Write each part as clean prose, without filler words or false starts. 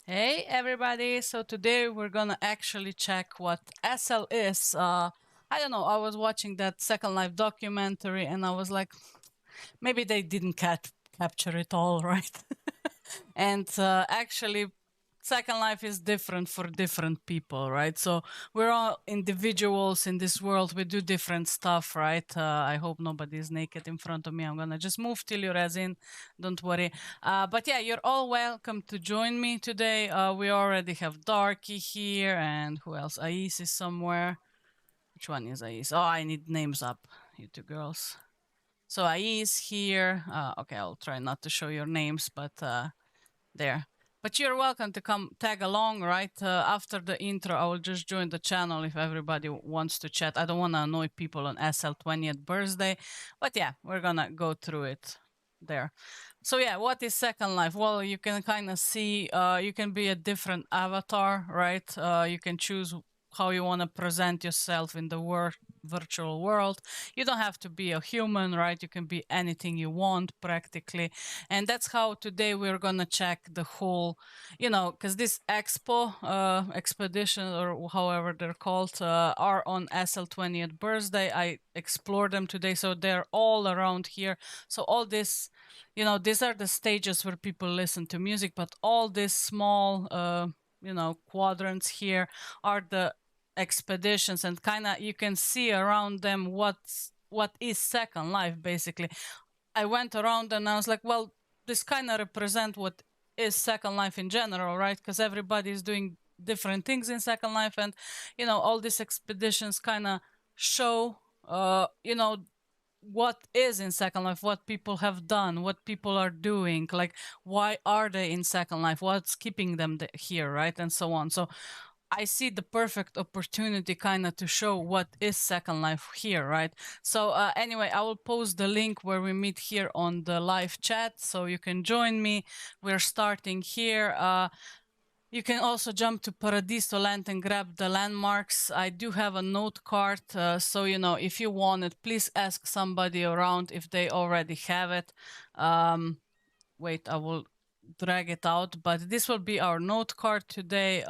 Hey everybody, so today we're gonna actually check what SL is. I don't know, I was watching that Second Life documentary and I was like, maybe they didn't capture it all, right? And actually, Second Life is different for different people, right? So we're all individuals in this world. We do different stuff, right? I hope nobody's naked in front of me. I'm gonna just move till you're as in. Don't worry. But yeah, you're all welcome to join me today. We already have Darky here, and who else? Ais is somewhere. Which one is Ais? Oh, I need names up. You two girls. So Ais here. Okay, I'll try not to show your names, but there. But you're welcome to come tag along, right? After the intro, I will just join the channel if everybody wants to chat. I don't want to annoy people on SL20th birthday, but yeah, we're gonna go through it there. So yeah, what is Second Life? Well, you can kind of see, you can be a different avatar, right? You can choose how you want to present yourself in the virtual world. You don't have to be a human, right? You can be anything you want practically. And that's how today we're going to check the whole, because this expo, expedition, or however they're called, are on SL20th birthday. I explored them today. So they're all around here. So all this, these are the stages where people listen to music, but all these small, quadrants here are the expeditions, and kind of you can see around them what is Second Life basically. I went around and I was like, well, this kind of represent what is Second Life in general, right? Because everybody is doing different things in Second Life, and all these expeditions kind of show, what is in Second Life, what people have done, what people are doing, like why are they in Second Life, what's keeping them here, right, and so on. So I see the perfect opportunity kind of to show what is Second Life here, right? So anyway, I will post the link where we meet here on the live chat, so you can join me. We're starting here. You can also jump to Paradiso Land and grab the landmarks. I do have a note card, so if you want it, please ask somebody around if they already have it. Wait, I will drag it out, but this will be our note card today.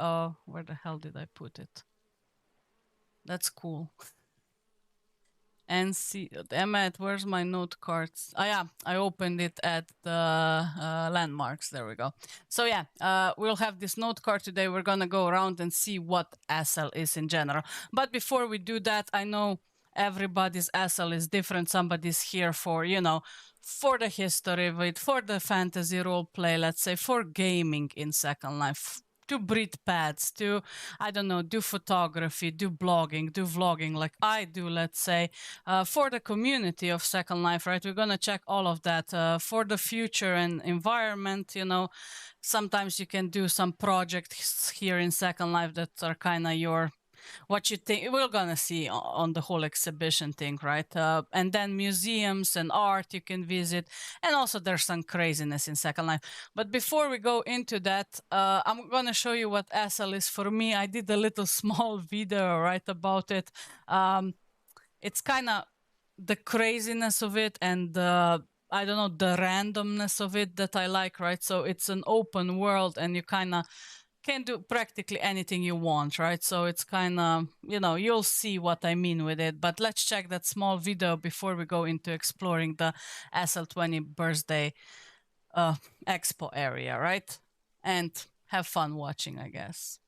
Where the hell did I put it? That's cool. And see, Emmet, where's my note cards? Oh yeah, I opened it at the landmarks. There we go. So yeah, we'll have this note card today. We're gonna go around and see what SL is in general. But before we do that, I know everybody's SL is different. Somebody's here for, for the history of it, for the fantasy role play, let's say, for gaming in Second Life, to breed pets, to, I don't know, do photography, do blogging, do vlogging like I do, let's say, for the community of Second Life, right? We're going to check all of that for the future and environment, sometimes you can do some projects here in Second Life that are kind of your, what you think we're gonna see on the whole exhibition thing, right? And then museums and art you can visit, and also there's some craziness in Second Life. But before we go into that, I'm gonna show you what SL is for me. I did a little small video, right, about it. It's kind of the craziness of it and I don't know, the randomness of it that I like, right? So it's an open world and you kind of can do practically anything you want, right? So it's kind of, you'll see what I mean with it. But let's check that small video before we go into exploring the SL20 birthday expo area, right? And have fun watching, I guess.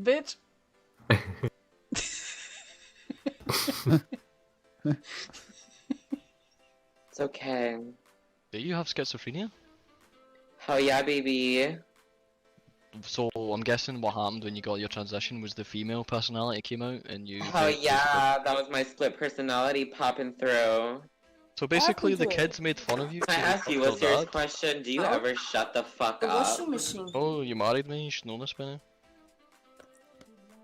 Bitch. It's okay. Do you have schizophrenia? Hell yeah, baby. So I'm guessing what happened when you got your transition was the female personality came out and you... Hell yeah, that was my split personality popping through. So basically the kids made fun of you. Can I ask you a serious question? Do you ever shut the fuck up? Oh, you married me? You should know this by now.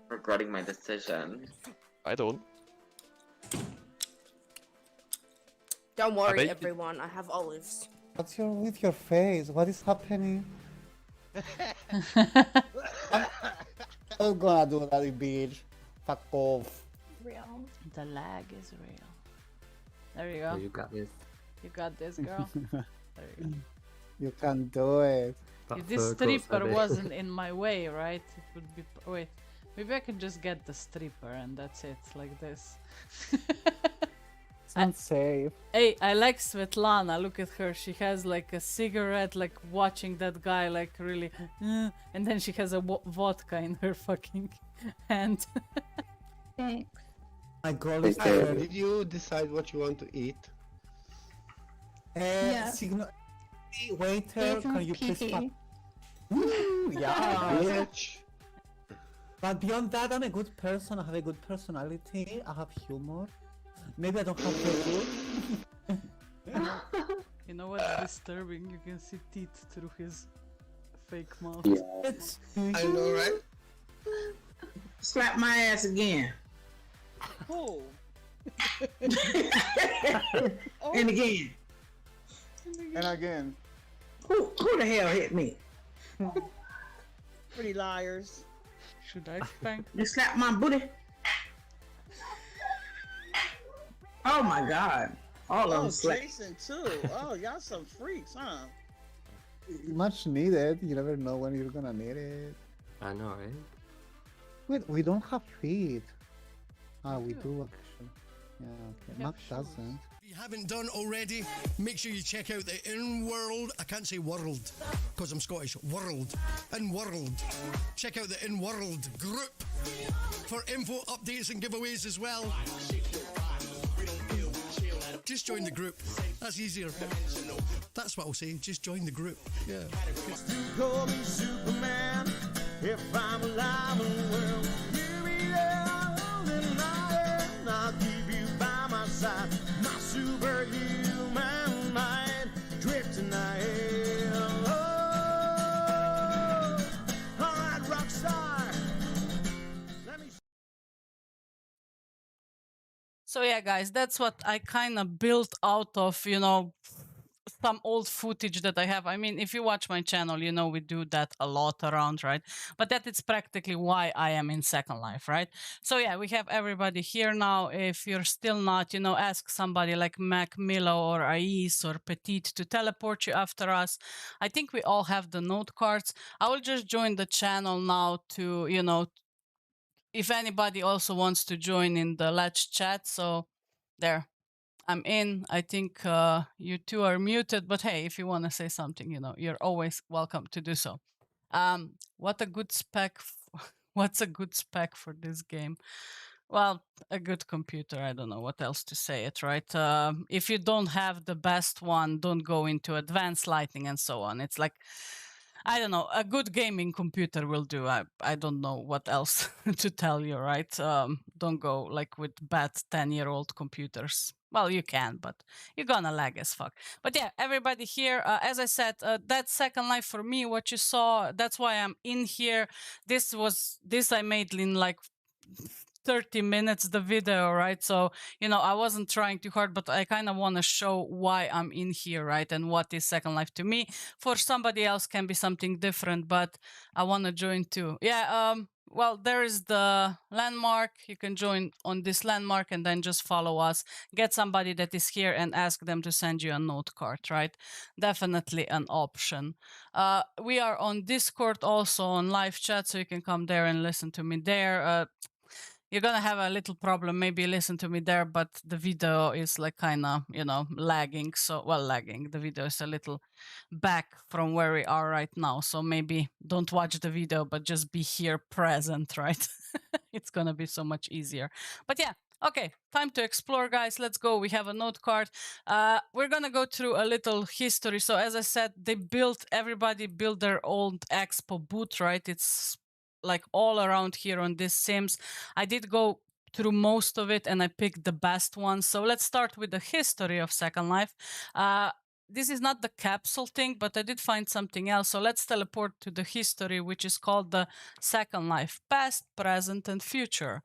regretting my decision. I don't. Don't worry, bet you- everyone. I have olives. What's with your face? What is happening? I'm gonna do that, bitch. Fuck off. Real. The lag is real. There you go. Oh, you got this. You got this, girl. There you go. You can do it. That This fur coat's stripper heavy. wasn't in my way, right? It would be. Wait. Maybe I can just get the stripper and that's it, like this. It's not safe. Hey, I like Svetlana. Look at her. She has like a cigarette, like watching that guy, like really. And then she has a vodka in her fucking hand. Thanks. My goal is Okay. to Did you decide what you want to eat? Yeah. signal. Hey, waiter, There's can some you please pee-pee. Woo, yeah. Bitch. But beyond that, I'm a good person. I have a good personality. I have humor. Maybe I don't have the good. You know what's disturbing? You can see teeth through his fake mouth. It's I know, right? Slap my ass again. Oh. And again. and again. Who the hell hit me? Pretty liars. Should I spank? You slapped my booty? Oh my god. All of Oh, them slapped. Jason too. Oh, y'all some freaks, huh? Much needed. You never know when you're gonna need it. I know, right? Wait, we don't have feet. Ah, we do actually. Yeah, okay. We Mac have shoes. doesn't. If you haven't done already, make sure you check out the In-World, I can't say world, because I'm Scottish, world, In-World. Check out the In-World group for info, updates and giveaways as well. Just join the group, that's easier. That's what I'll say, just join the group, yeah. Call me Superman if I'm alive in the world. Give me all in my hand. I'll keep you by my side. My superhuman mind drifting ahead. Oh, all right, rockstar. Let me. So yeah, guys, that's what I kind of built out of, you know, some old footage that I have. I mean, if you watch my channel, you know we do that a lot around, right? But that is practically why I am in Second Life, right? So yeah, we have everybody here now. If you're still not, you know, ask somebody like Mac, Milo, or Ais, or Petite to teleport you after us. I think we all have the note cards. I will just join the channel now to, you know, if anybody also wants to join in the Let's Chat. So there. I'm in. I think you two are muted, but hey, if you want to say something, you know, you're always welcome to do so. What a good spec. What's a good spec for this game? Well, a good computer. I don't know what else to say it, right? If you don't have the best one, don't go into advanced lighting and so on. It's like, I don't know, a good gaming computer will do. I don't know what else to tell you, right? Don't go like with bad 10-year-old computers. Well, you can, but you're gonna lag as fuck. But yeah, everybody here, as I said, that's Second Life for me. What you saw, that's why I'm in here. This I made in like 30 minutes the video, right? So, you know, I wasn't trying too hard, but I kind of want to show why I'm in here, right? And what is Second Life to me. For somebody else can be something different, but I want to join too. Yeah, well, there is the landmark. You can join on this landmark and then just follow us. Get somebody that is here and ask them to send you a note card, right? Definitely an option. We are on Discord, also on live chat, so you can come there and listen to me there. You're gonna have a little problem, maybe listen to me there, but the video is like kind of, you know, lagging. So, well, lagging. The video is a little back from where we are right now. So maybe don't watch the video, but just be here present, right? It's gonna be so much easier. But yeah, okay, time to explore, guys. Let's go. We have a note card. We're gonna go through a little history. So as I said, everybody built their old expo booth, right? It's like all around here on this Sims. I did go through most of it and I picked the best ones. So let's start with the history of Second Life. this is not the capsule thing, but I did find something else. So let's teleport to the history, which is called the Second Life, past, present, and future.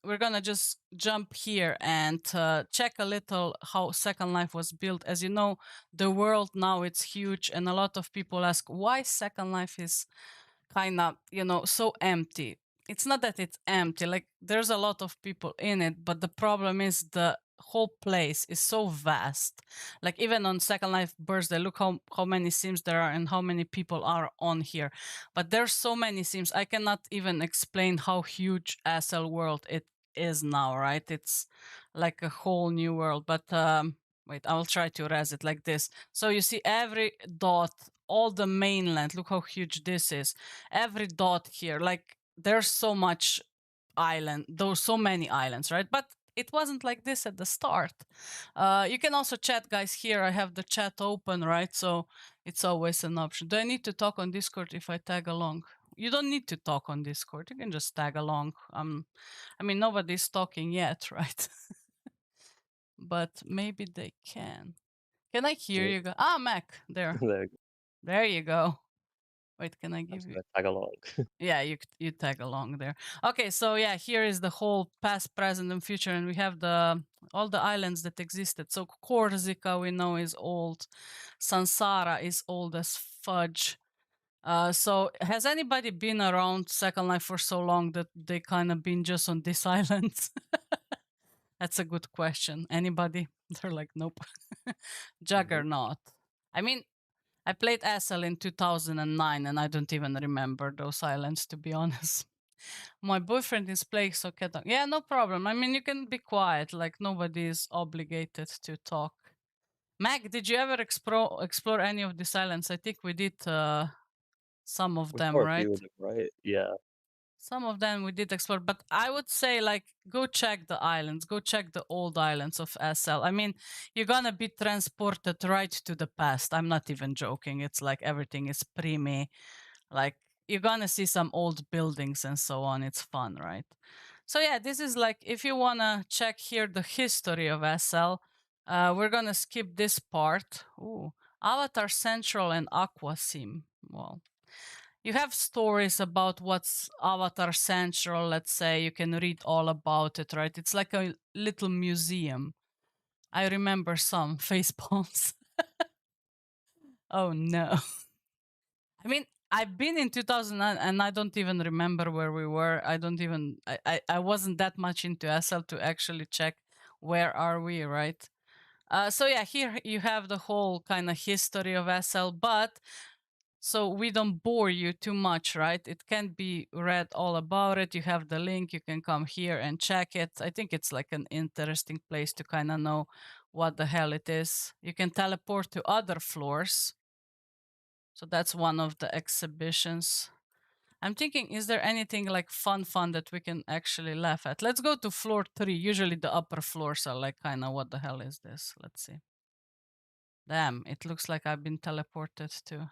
We're gonna just jump here and check a little how Second Life was built. As you know, the world now it's huge, and a lot of people ask why Second Life is kind of, you know, so empty. It's not that it's empty, like there's a lot of people in it, but the problem is the whole place is so vast. Like even on Second Life birthday, look how many sims there are and how many people are on here. But there's so many sims, I cannot even explain how huge SL world it is now, right? It's like a whole new world. But wait, I'll try to res it like this. So you see every dot, all the mainland, look how huge this is. Every dot here, like there's so much island, there's so many islands, right? But it wasn't like this at the start. You can also chat, guys. Here I have the chat open, right? So it's always an option. Do I need to talk on Discord if I tag along? You don't need to talk on Discord. You can just tag along. I mean, nobody's talking yet, right? But maybe they can. Can I hear you? Ah, Mac, there. There you go. Wait, can I give you? Tag along. Yeah, you tag along there. Okay, so yeah, here is the whole past, present, and future, and we have all the islands that existed. So Corsica we know is old. Sansara is old as fudge. So has anybody been around Second Life for so long that they kind of been just on this island? That's a good question. Anybody? They're like, nope. Juggernaut. I mean, I played SL in 2009 and I don't even remember those islands, to be honest. My boyfriend is playing, so yeah, no problem. I mean, you can be quiet, like nobody is obligated to talk. Mac, did you ever explore any of these islands? I think we did some of them, right? Right? Yeah. Some of them we did explore, but I would say like go check the islands, go check the old islands of SL. I mean, you're gonna be transported right to the past. I'm not even joking. It's like everything is preemie. Like you're gonna see some old buildings and so on. It's fun, right? So yeah, this is like if you wanna check here the history of SL, we're gonna skip this part. Ooh, Avatar Central and Aqua Sim. Well, you have stories about what's Avatar Central, let's say. You can read all about it, right? It's like a little museum. I remember some facepalms. Oh no. I mean, I've been in 2009 and I don't even remember where we were. I wasn't that much into SL to actually check where are we, right? So yeah, here you have the whole kind of history of SL, but so we don't bore you too much, right? It can be read all about it. You have the link. You can come here and check it. I think it's like an interesting place to kind of know what the hell it is. You can teleport to other floors. So that's one of the exhibitions. I'm thinking, is there anything like fun that we can actually laugh at? Let's go to floor 3. Usually the upper floors are like kind of, what the hell is this? Let's see. Damn, it looks like I've been teleported to...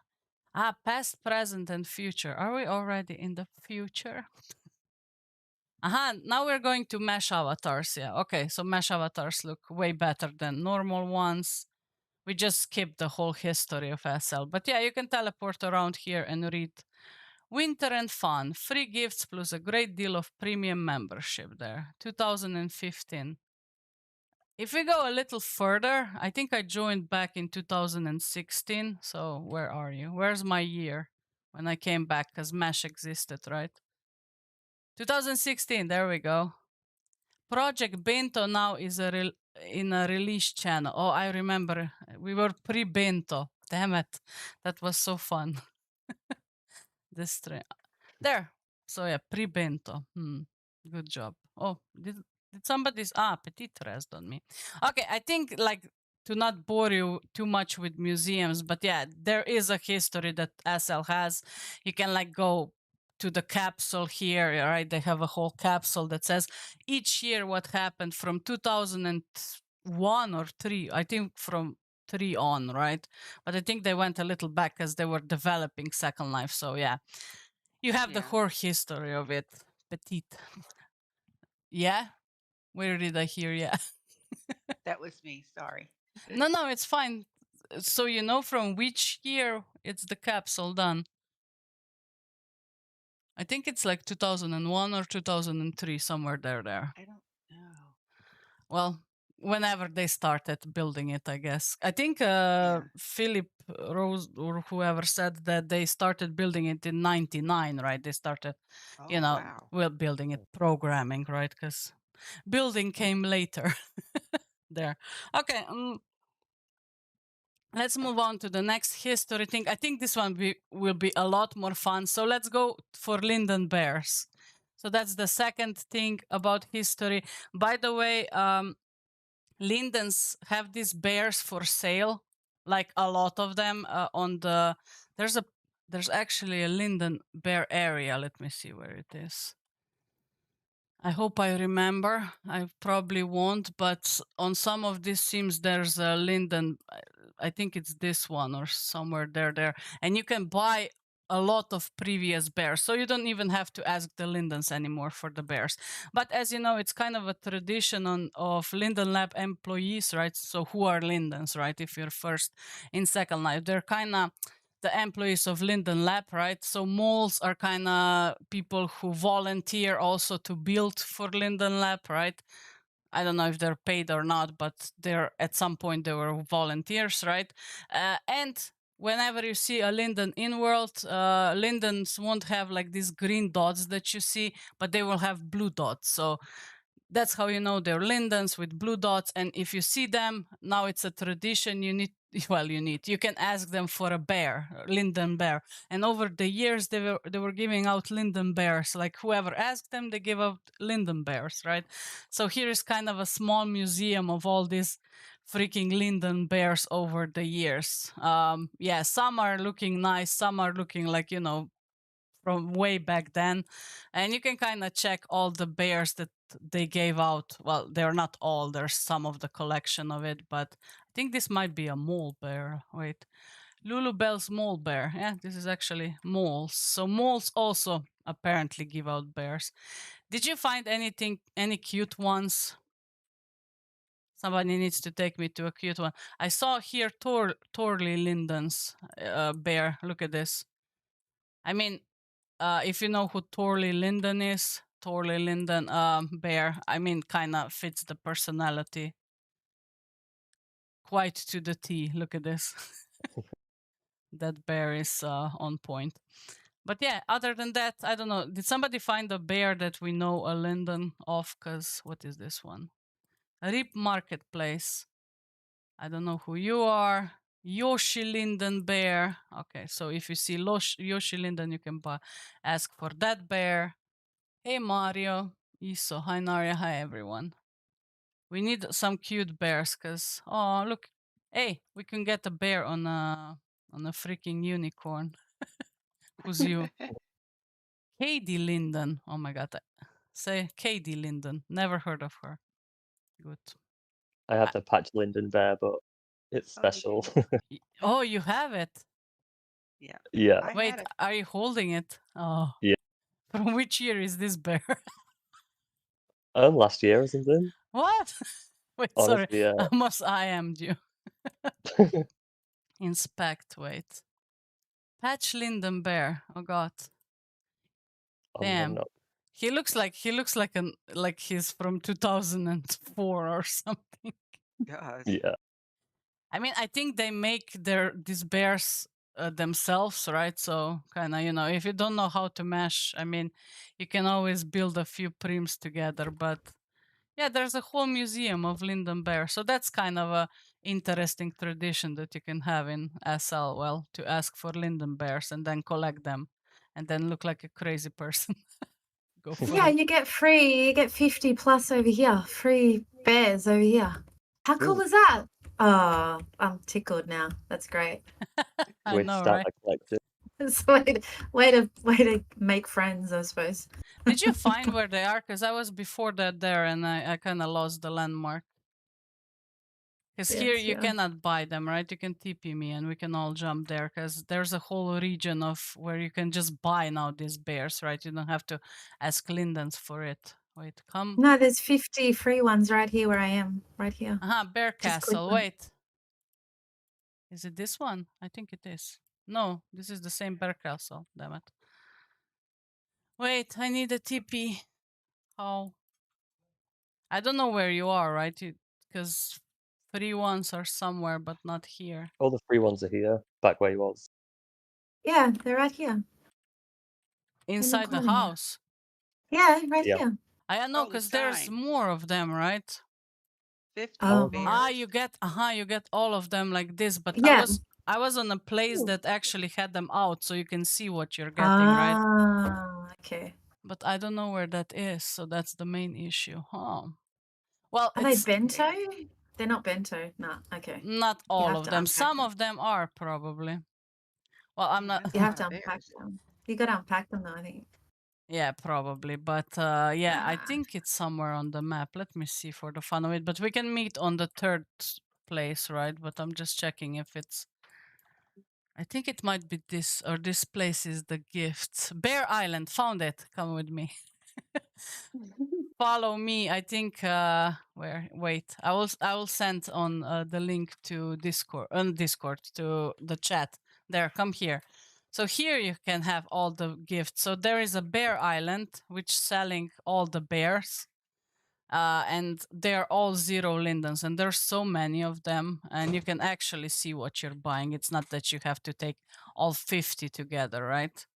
Ah, past, present, and future. Are we already in the future? Aha, now we're going to mesh avatars. Yeah, okay, so mesh avatars look way better than normal ones. We just skipped the whole history of SL. But yeah, you can teleport around here and read Winter and Fun. Free gifts plus a great deal of premium membership there. 2015. If we go a little further, I think I joined back in 2016. So where are you? Where's my year when I came back? Because Mesh existed, right? 2016, there we go. Project Bento now is in a release channel. Oh, I remember. We were pre-Bento. Damn it. That was so fun. This there. So yeah, pre-Bento. Good job. Oh, did somebody's Petit rest on me. Okay, I think like to not bore you too much with museums, but yeah, there is a history that SL has. You can like go to the capsule here, right? They have a whole capsule that says each year what happened from 2001 or 3. I think from 3 on, right? But I think they went a little back as they were developing Second Life. So yeah, you have the whole history of it. Petit. Yeah? Where did I hear? Yeah. That was me. Sorry. No, it's fine. so you know from which year it's the capsule done? I think it's like 2001 or 2003, somewhere there. I don't know. Well, whenever they started building it, I guess. I think Philip Rose or whoever said that they started building it in 99, right? They started, Oh, wow. well, building it, programming, right? Because building came later there. Okay, let's move on to the next history thing. I think this one will be a lot more fun. So let's go for Linden bears. So that's the second thing about history. By the way, Lindens have these bears for sale, like a lot of them on the. There's actually a Linden bear area. Let me see where it is. I hope I remember. I probably won't, but on some of these sims there's a Linden. I think it's this one or somewhere there, and you can buy a lot of previous bears, so you don't even have to ask the Lindens anymore for the bears. But as you know, it's kind of a tradition of Linden Lab employees, right? So who are Lindens, right? If you're first in Second Life, they're kind of the employees of Linden Lab, right? So moles are kind of people who volunteer also to build for Linden Lab, right? I don't know if they're paid or not, but they're at some point they were volunteers, right? And whenever you see a Linden in world, Lindens won't have like these green dots that you see, but they will have blue dots. So that's how you know they're Lindens with blue dots. And if you see them, now it's a tradition, you can ask them for a bear, Linden bear. And over the years, they were giving out Linden bears. Like whoever asked them, they give out Linden bears, right? So here is kind of a small museum of all these freaking Linden bears over the years. Yeah, some are looking nice, some are looking like, from way back then, and you can kind of check all the bears that they gave out. Well, they're not all, there's some of the collection of it, but I think this might be a mole bear. Wait, Lulubel's mole bear. Yeah, this is actually moles. So moles also apparently give out bears. Did you find any cute ones? Somebody needs to take me to a cute one. I saw here Torley Linden's bear. Look at this. I mean, if you know who Torley Linden is, Torley Linden bear, I mean, kind of fits the personality quite to the T. Look at this. That bear is on point. But yeah, other than that, I don't know. Did somebody find a bear that we know a Linden of? Because what is this one? Rip Marketplace. I don't know who you are. Yoshi Linden bear. Okay, so if you see Yoshi Linden, you can ask for that bear. Hey Mario, Iso, hi Naria, hi everyone. We need some cute bears, cause oh look, hey, we can get a bear on a freaking unicorn. Who's you? Katie Linden. Oh my god, say Katie Linden. Never heard of her. Good. I have the patch Linden bear, but it's special. Oh, you have it. Yeah. Yeah. Wait, are you holding it? Oh. Yeah. From which year is this bear? Last year or something. What? Wait, Honestly, sorry. yeah. I must IM'd you. Inspect, wait. Patch Linden bear. Oh god. Damn. No. He looks like he's from 2004 or something. God. Yeah. I mean, I think they make these bears themselves, right? So kind of, if you don't know how to mesh, I mean, you can always build a few prims together. But yeah, there's a whole museum of Linden bear. So that's kind of a interesting tradition that you can have in SL. Well, to ask for Linden bears and then collect them, and then look like a crazy person. Go for Yeah, it. you get 50 plus over here. Free bears over here. How cool is that? Oh, I'm tickled now. That's great. I know, right? Collective. way to make friends, I suppose. Did you find where they are? Because I was before that there, and I kind of lost the landmark. Because here you cannot buy them, right? You can TP me and we can all jump there, because there's a whole region of where you can just buy now these bears, right? You don't have to ask Lindens for it. Wait, come. No, there's 50 free ones right here where I am, right here. Bear Castle. Wait. Is it this one? I think it is. No, this is the same bear castle. Damn it. Wait, I need a TP. How? I don't know where you are, right? Because free ones are somewhere, but not here. All the free ones are here, back where he was. Yeah, they're right here. Inside the corner here. house. Yeah, right Yeah. here. I know, Oh, the because there's sign. more of them, right? 50 Oh, bears. Ah, you get all of them like this, but Yeah. I was on a place that actually had them out, so you can see what you're getting, right? Ah, okay. But I don't know where that is, so that's the main issue. Huh. Well, Are they it's bento? They're not bento. No, okay. not You all have of to them. unpack Some them. of them are probably. Well, I'm not. That's You a have lot to of unpack bears. them. You got to unpack them though, I think. Yeah, probably. But yeah, I Ah. think it's somewhere on the map. Let me see for the fun of it. But we can meet on the third place, right? But I'm just checking if it's. I think it might be this, or this place is the gift. Bear Island, found it. Come with me. Follow me. I think where? Wait, I will send on the link to Discord to the chat. There, come here. So here you can have all the gifts. So there is a bear island which selling all the bears. And they're all 0 lindens, and there's so many of them, and you can actually see what you're buying. It's not that you have to take all 50 together, right?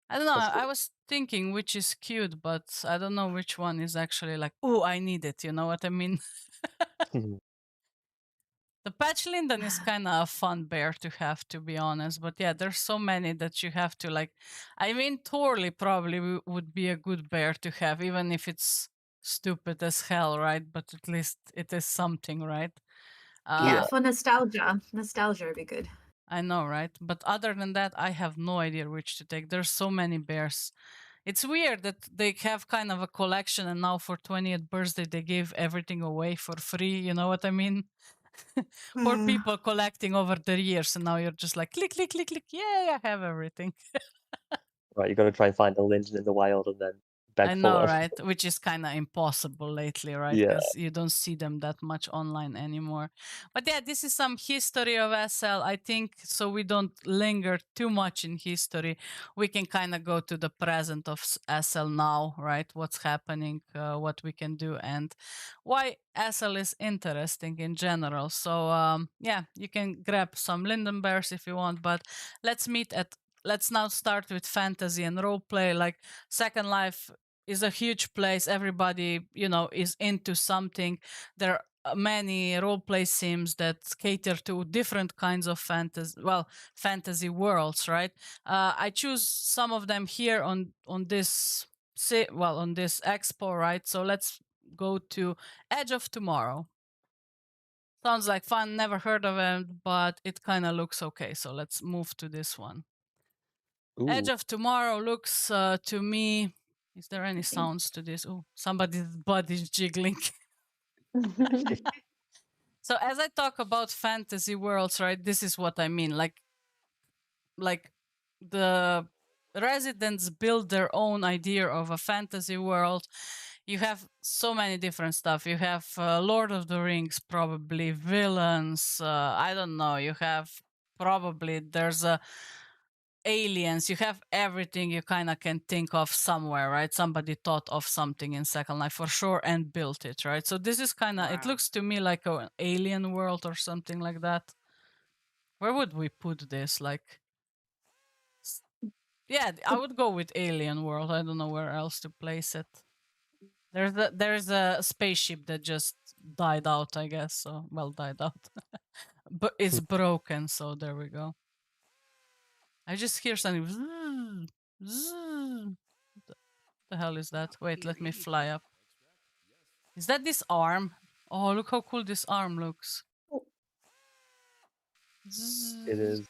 I don't know. That's I was thinking which is cute, but I don't know which one is actually like, oh, I need it. You know what I mean? The patch linden is kind of a fun bear to have, to be honest. But yeah, there's so many that you have to like. I mean, Torley probably would be a good bear to have, even if it's stupid as hell, right? But at least it is something, right? Yeah, for nostalgia. Nostalgia would be good. I know, right? But other than that, I have no idea which to take. There's so many bears. It's weird that they have kind of a collection, and now for 20th birthday they gave everything away for free. You know what I mean? For people collecting over the years, and now you're just like click, click, click, click. Yay, I have everything. Right, you got to try and find a linden in the wild and then beg I for know, one. right? Which is kind of impossible lately, right? Yeah. Because you don't see them that much online anymore. But yeah, this is some history of SL. I think so we don't linger too much in history. We can kind of go to the present of SL now, right? What's happening, what we can do, and why SL is interesting in general. So yeah, you can grab some linden bears if you want, but let's now start with fantasy and roleplay. Like Second Life is a huge place. Everybody, is into something. There are many roleplay sims that cater to different kinds of fantasy worlds, right? I choose some of them here on this on this expo, right? So let's go to Edge of Tomorrow. Sounds like fun. Never heard of it, but it kind of looks okay. So let's move to this one. Ooh. Edge of Tomorrow looks to me. Is there any sounds to this? Oh, somebody's body's jiggling. So as I talk about fantasy worlds, right? This is what I mean. Like the residents build their own idea of a fantasy world. You have so many different stuff. You have Lord of the Rings, probably villains. I don't know. You have probably there's a aliens. You have everything you kind of can think of somewhere, right? Somebody thought of something in Second Life for sure and built it, right? So this is kind of, it looks to me like an alien world or something like that. Where would we put this? Like, yeah, I would go with alien world. I don't know where else to place it. There's a spaceship that just died out, I guess. So, well, died out. But it's broken, so there we go. I just hear something. What the hell is that? Wait, let me fly up. Is that this arm? Oh, look how cool this arm looks. It is.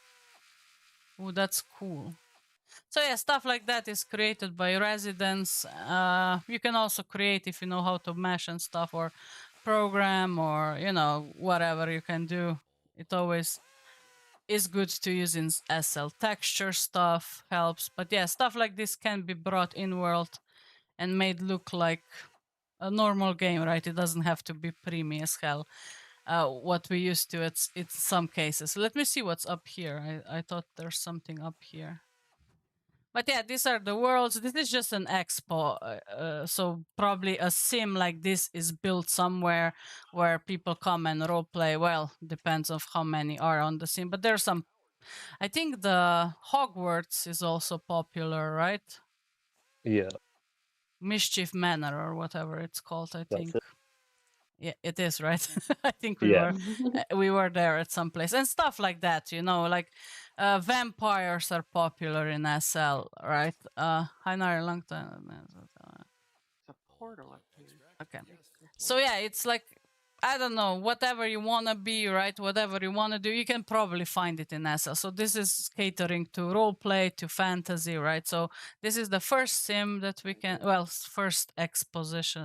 Oh, that's cool. So yeah, stuff like that is created by residents. You can also create if you know how to mesh and stuff, or program, or whatever you can do. It always is good to use in SL. Texture stuff helps, but yeah, stuff like this can be brought in world and made look like a normal game, right? It doesn't have to be preemie as hell. what we used to. It's some cases. Let me see what's up here. I thought there's something up here. But yeah, these are the worlds. This is just an expo. So probably a sim like this is built somewhere where people come and roleplay. Well, depends of how many are on the sim. But there's some. I think the Hogwarts is also popular, right? Yeah. Mischief Manor or whatever it's called, I think. That's it. Yeah, it is, right? I think Yeah. we were there at some place and stuff like that, you know, like vampires are popular in SL, right? Hi Naria, long time. It's a portal up here. Okay. So yeah, it's like, I don't know, whatever you want to be, right? Whatever you want to do, you can probably find it in SL. So this is catering to roleplay, to fantasy, right? So this is the first sim that we can, well, first exposition,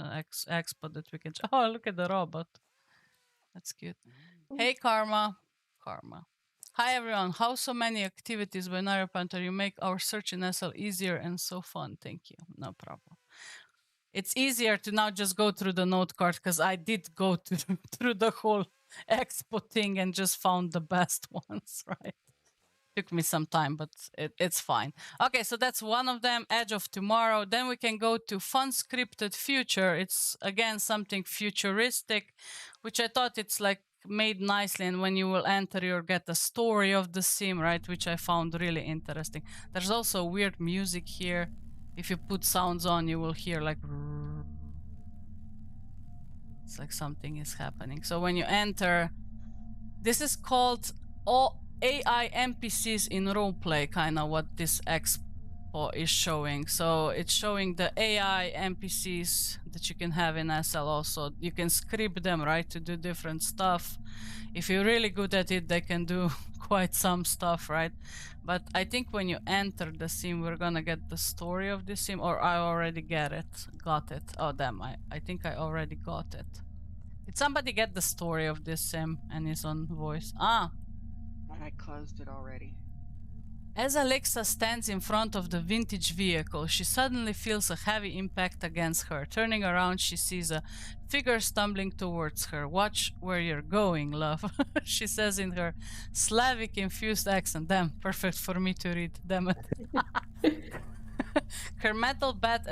expo that we can. Oh, look at the robot. That's cute. Hey, Karma. Karma. Hi, everyone. How so many activities by Naria Panthar? You make our search in SL easier and so fun. Thank you. No problem. It's easier to now just go through the note card because I did go through the whole expo thing and just found the best ones, right? Took me some time, but it's fine. Okay, so that's one of them, Edge of Tomorrow. Then we can go to Unscripted Future. It's, again, something futuristic, which I thought it's like made nicely. And when you will enter, you'll get the story of the sim, right? Which I found really interesting. There's also weird music here. If you put sounds on, you will hear like... It's like something is happening. So when you enter, this is called AI NPCs in roleplay, kind of what this expo is showing. So it's showing the AI NPCs that you can have in SL also. You can script them, right, to do different stuff. If you're really good at it, they can do quite some stuff, right? But I think when you enter the sim, we're gonna get the story of the sim, or I already got it. Oh damn, I think I already got it. Did somebody get the story of this sim and is on voice? Ah! I closed it already. As Alexa stands in front of the vintage vehicle, she suddenly feels a heavy impact against her. Turning around, she sees a figure stumbling towards her. Watch where you're going, love, she says in her Slavic-infused accent. Damn, perfect for me to read, damn it. Her metal bat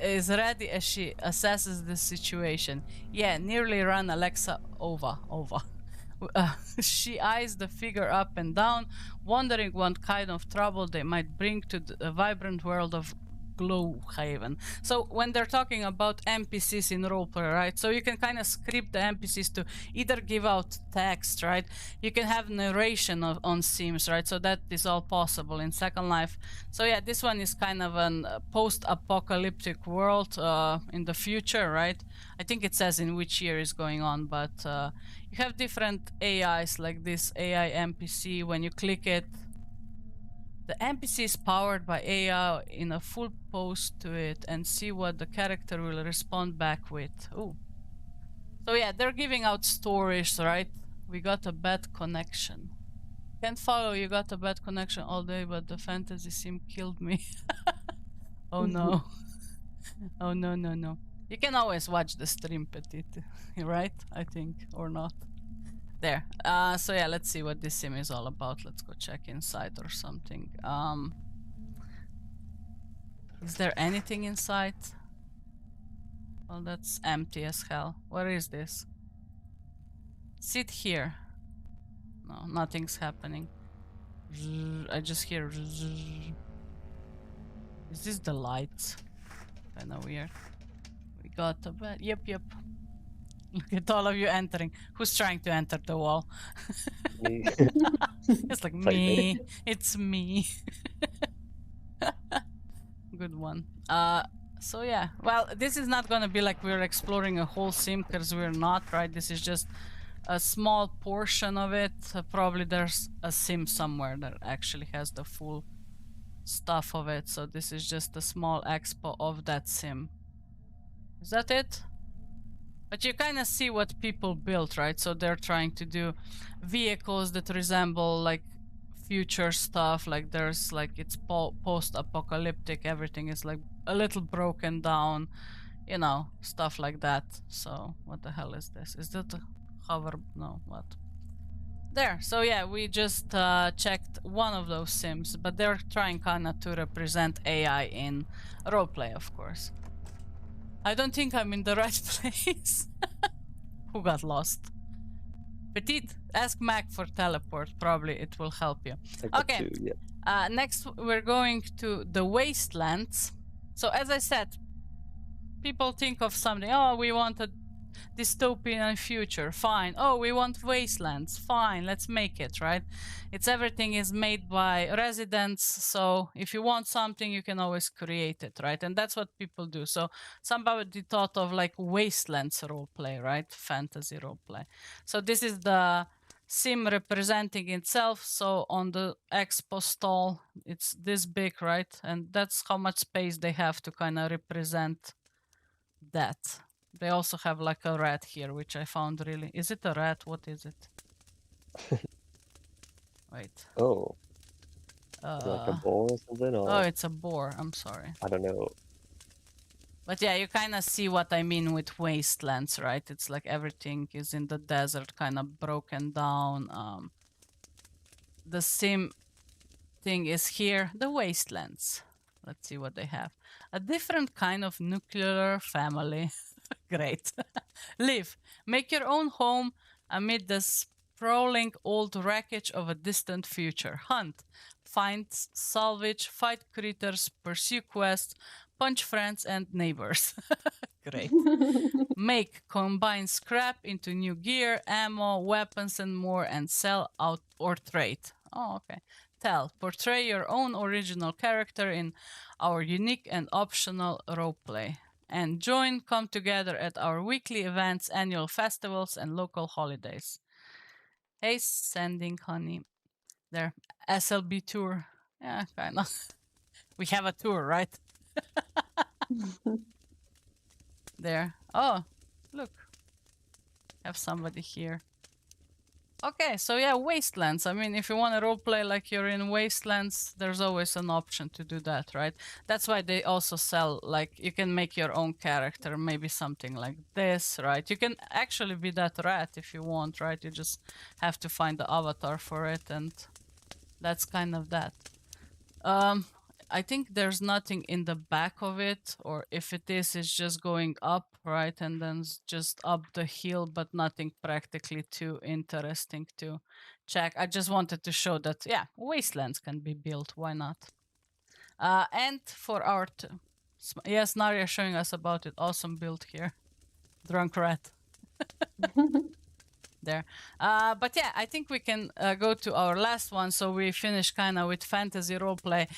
is ready as she assesses the situation. Yeah, nearly ran Alexa over. She eyes the figure up and down, wondering what kind of trouble they might bring to the vibrant world of Glowhaven. So when they're talking about NPCs in roleplay, right? So you can kind of script the NPCs to either give out text, right? You can have narration on sims, right? So that is all possible in Second Life. So yeah, this one is kind of an post-apocalyptic world in the future, right? I think it says in which year is going on, but you have different AIs like this AI NPC. When you click it, the NPC is powered by AI in a full pose to it and see what the character will respond back with. Ooh. So yeah, they're giving out stories, right? We got a bad connection. Can't follow, you got a bad connection all day, but the fantasy sim killed me. Oh no. Oh no. You can always watch the stream, Petit, right? I think, or not. There. So yeah, let's see what this sim is all about. Let's go check inside or something. Is there anything inside? Well, that's empty as hell. Where is this? Sit here. No, nothing's happening. I just hear... Is this the lights? Kinda weird. We got a bed. Yep. Look at all of you entering. Who's trying to enter the wall? Me. It's like me. It's me. Good one. So yeah. Well, this is not gonna be like we're exploring a whole sim, because we're not, right? This is just a small portion of it. Probably there's a sim somewhere that actually has the full stuff of it. So this is just a small expo of that sim. Is that it? But you kind of see what people built, right? So they're trying to do vehicles that resemble like future stuff. Like there's like it's post-apocalyptic. Everything is like a little broken down, you know, stuff like that. So what the hell is this? Is that a hover. No, what? There. So yeah, we just checked one of those sims, but they're trying kinda to represent AI in roleplay, of course. I don't think I'm in the right place. Who got lost? Petite, ask Mac for teleport. Probably it will help you. I got Okay. two, yeah. Next, we're going to the wastelands. So as I said, people think of something. Oh, we want a dystopian future. Fine. Oh, we want wastelands. Fine. Let's make it, right? It's everything is made by residents. So if you want something, you can always create it, right? And that's what people do. So somebody thought of like wastelands roleplay, right? Fantasy roleplay. So this is the sim representing itself. So on the expo stall, it's this big, right? And that's how much space they have to kind of represent that. They also have like a rat here, which I found really... Is it a rat? What is it? Wait. Oh. Is it like a boar or something? Or... Oh, it's a boar. I'm sorry. I don't know. But yeah, you kind of see what I mean with wastelands, right? It's like everything is in the desert, kind of broken down. The sim thing is here, the wastelands. Let's see what they have. A different kind of nuclear family. Great. Live. Make your own home amid the sprawling old wreckage of a distant future. Hunt. Find, salvage, fight critters, pursue quests, punch friends and neighbors. Great. Make. Combine scrap into new gear, ammo, weapons and more, and sell out or trade. Oh, okay. Tell. Portray your own original character in our unique and optional roleplay. And join, come together at our weekly events, annual festivals, and local holidays. Hey, sending honey. There, SLB tour. Yeah, kind of. We have a tour, right? There. Oh, look. Have somebody here. Okay, so yeah, Wastelands. I mean, if you want to roleplay like you're in Wastelands, there's always an option to do that, right? That's why they also sell, like, you can make your own character, maybe something like this, right? You can actually be that rat if you want, right? You just have to find the avatar for it, and that's kind of that. I think there's nothing in the back of it, or if it is, it's just going up, right? And then just up the hill, but nothing practically too interesting to check. I just wanted to show that, yeah, wastelands can be built. Why not? And for our... yes, Naria showing us about it. Awesome build here. Drunk rat. There. But yeah, I think we can go to our last one. So we finish kind of with fantasy roleplay.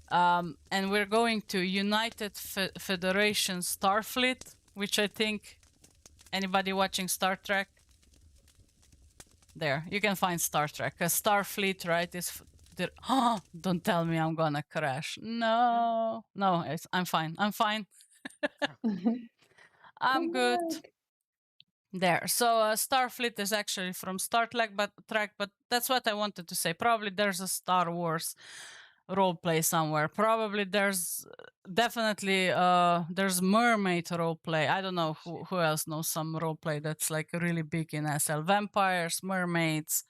And we're going to United Federation Starfleet, which I think anybody watching Star Trek, there you can find Star Trek. Starfleet, right? Is oh, don't tell me I'm gonna crash. No, no, I'm fine. I'm fine. I'm good. There. So Starfleet is actually from Star Trek, but that's what I wanted to say. Probably there's a Star Wars roleplay somewhere. Probably there's definitely there's mermaid roleplay. I don't know who else knows some roleplay that's like really big in SL. Vampires, mermaids,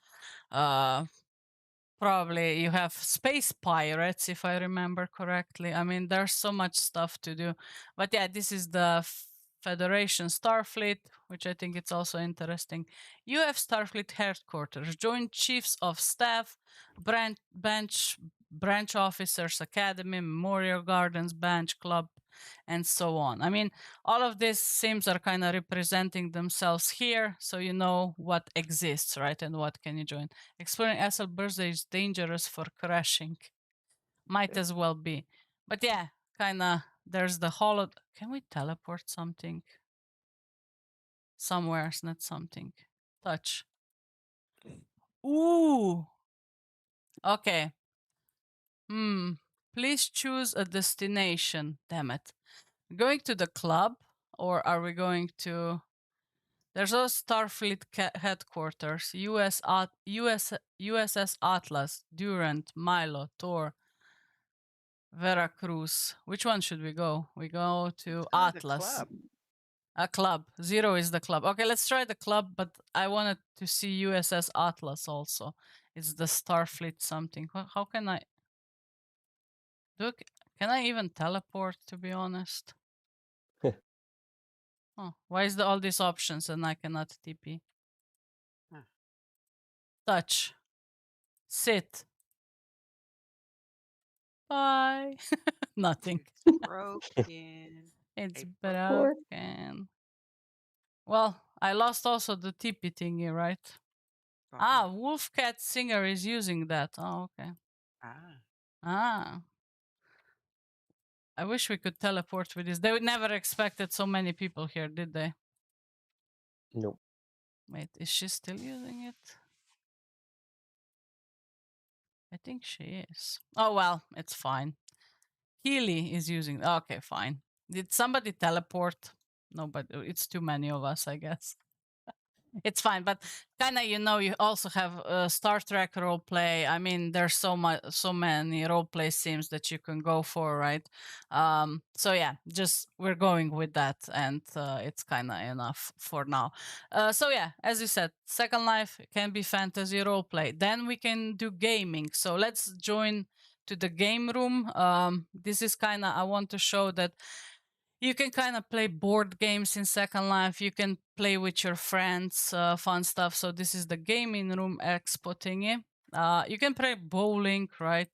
probably you have space pirates if I remember correctly. I mean, there's so much stuff to do. But yeah, this is the Federation Starfleet, which I think it's also interesting. You have Starfleet headquarters, joint chiefs of staff, branch officers, academy, memorial gardens, bench club, and so on. I mean, all of these sims are kind of representing themselves here, so you know what exists, right? And what can you join. Exploring SL birthday is dangerous for crashing. Might as well be. But yeah, kind of, there's the holo... Can we teleport something? Somewhere, not something. Touch. Ooh! Okay. Please choose a destination. Damn it. Going to the club, or are we going to... There's also Starfleet headquarters. USS Atlas, Durant, Milo, Thor, Veracruz. Which one should we go? We go to Atlas. A club. 0 is the club. Okay, let's try the club, but I wanted to see USS Atlas also. It's the Starfleet something. How can I... Can I even teleport, to be honest? Oh, why is there all these options and I cannot TP? Huh. Touch. Sit. Bye. Nothing. Broken. It's A broken. Well, I lost also the TP thingy, right? Ah, Wolfcat Singer is using that. Oh, okay. Ah. I wish we could teleport with this. They would never expected so many people here, did they? Nope. Wait, is she still using it? I think she is. Oh, well, it's fine. Healy is using... Okay, fine. Did somebody teleport? No, but it's too many of us, I guess. It's fine, but kind of, you know, you also have Star Trek roleplay. I mean, there's so many roleplay sims that you can go for, right? So yeah, just we're going with that, and it's kind of enough for now. So yeah, as you said, Second Life can be fantasy roleplay. Then we can do gaming. So let's join to the game room. This is kind of, I want to show that you can kind of play board games in Second Life. You can play with your friends, fun stuff. So this is the gaming room expo thingy. You can play bowling, right?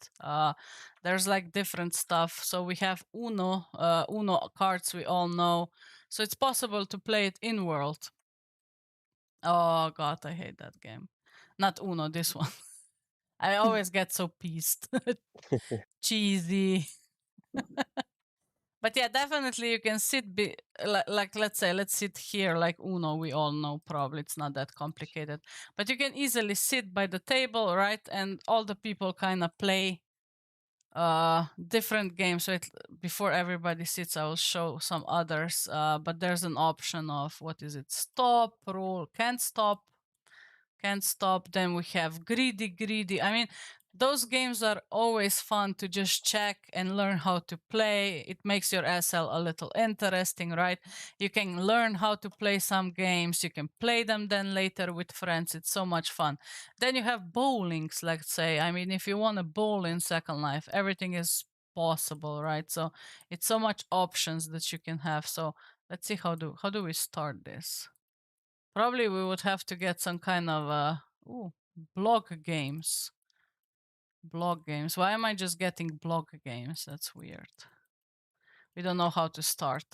There's like different stuff. So we have Uno, Uno cards we all know. So it's possible to play it in world. Oh God, I hate that game. Not Uno, this one. I always get so pissed. Cheesy. But yeah, definitely you can sit, like let's say, let's sit here like Uno, we all know probably, it's not that complicated. But you can easily sit by the table, right? And all the people kind of play different games. So before everybody sits, I will show some others. But there's an option of, what is it? Stop, roll, can't stop. Then we have greedy. I mean, those games are always fun to just check and learn how to play. It makes your SL a little interesting, right? You can learn how to play some games. You can play them then later with friends. It's so much fun. Then you have bowlings, let's say. I mean, if you want to bowl in Second Life, everything is possible, right? So it's so much options that you can have. So let's see, how do we start this? Probably we would have to get some kind of blog games. Blog games. Why am I just getting blog games? That's weird. We don't know how to start.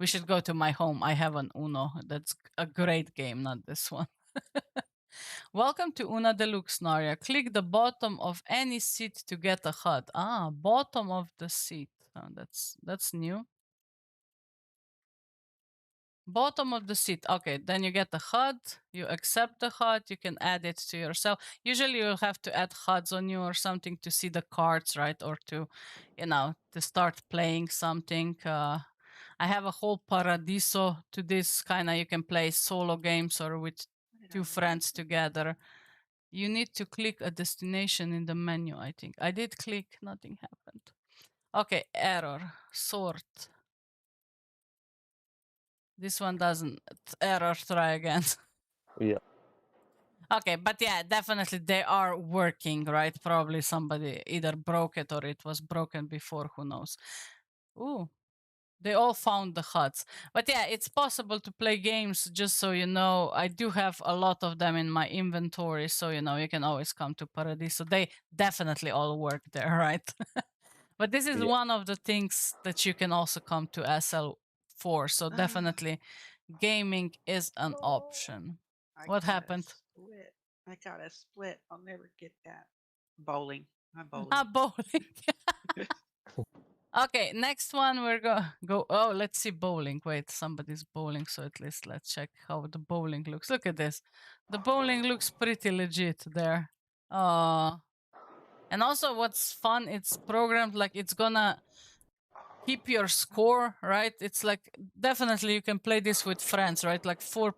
We should go to my home. I have an Uno. That's a great game, not this one. Welcome to Una Deluxe, Naria. Click the bottom of any seat to get a HUD. Ah, bottom of the seat. Oh, that's new. Bottom of the seat. Okay, then you get the HUD. You accept the HUD. You can add it to yourself. Usually you'll have to add HUDs on you or something to see the cards, right? Or to, you know, to start playing something. I have a whole paradiso to this kind of, you can play solo games or with two friends together. You need to click a destination in the menu, I think. I did click, nothing happened. Okay, error, sort. This one doesn't. Error, try again. Yeah. Okay, but yeah, definitely they are working, right? Probably somebody either broke it or it was broken before, who knows. Ooh, they all found the HUDs. But yeah, it's possible to play games, just so you know. I do have a lot of them in my inventory, so you know, you can always come to Paradiso. They definitely all work there, right? But this is one of the things that you can also come to SL4, so definitely gaming is an option. What happened? Split. I got a split. I'll never get that. Bowling. I'm bowling. Ah, bowling. Okay, next one we're go. Oh, let's see bowling. Wait, somebody's bowling, so at least let's check how the bowling looks. Look at this. The bowling looks pretty legit there. And also what's fun, it's programmed like it's gonna keep your score, right? It's like, definitely you can play this with friends, right? Like 4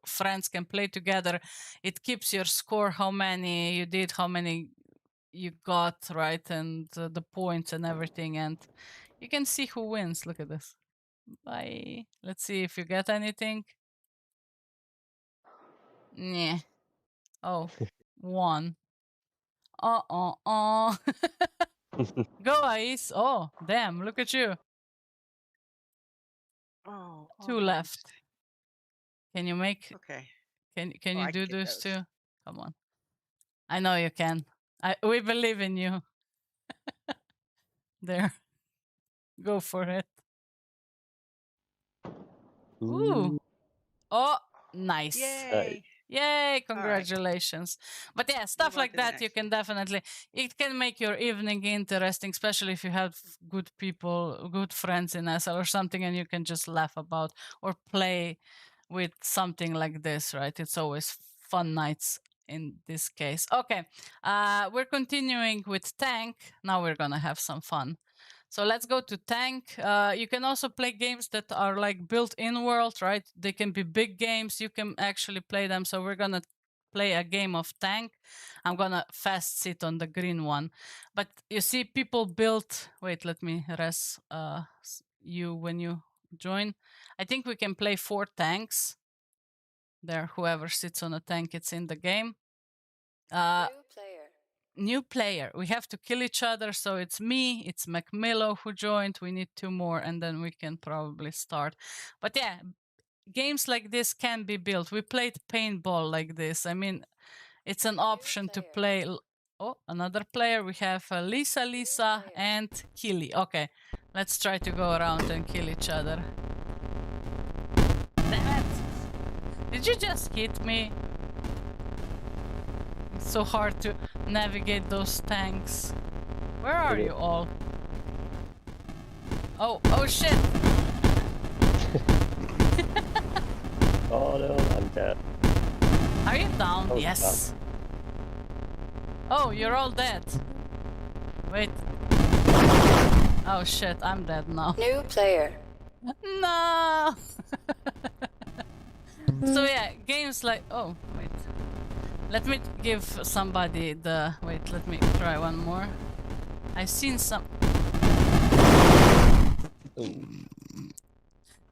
friends can play together. It keeps your score, how many you did, how many you got, right? And the points and everything. And you can see who wins. Look at this. Bye. Let's see if you get anything. Nah. Oh, 1. Go, Ais. Oh, damn. Look at you. Oh, 2 left. Can you make? Okay. Can Oh, you I do can get those those. too? Come on. I know you can. We believe in you. There. Go for it. Ooh. Oh, nice. Yay. Yay, congratulations. But yeah, stuff on like to the that you next can definitely, it can make your evening interesting, especially if you have good people, good friends in SL or something, and you can just laugh about or play with something like this, right? It's always fun nights in this case. Okay, we're continuing with tank. Now we're gonna have some fun. So let's go to tank. You can also play games that are like built in world, right? They can be big games. You can actually play them. So we're gonna play a game of tank. I'm gonna fast sit on the green one. But you see people built, wait, let me res you when you join. I think we can play 4 tanks. There, whoever sits on a tank, it's in the game. New player. We have to kill each other. So it's me, it's Macmillo who joined. We need 2 more and then we can probably start. But yeah, games like this can be built. We played paintball like this. I mean, it's an option to play. Oh, another player. We have Lisa, and Killy. Okay, let's try to go around and kill each other. Damn it! Did you just hit me? It's so hard to navigate those tanks. Where are you all? Oh shit! Oh no, I'm dead. Are you down? Oh, Yes. Oh, you're all dead. Wait. Oh shit, I'm dead now. New player. No! So yeah, games like... Oh, wait. Let me give somebody the... Wait, let me try one more. I've seen some...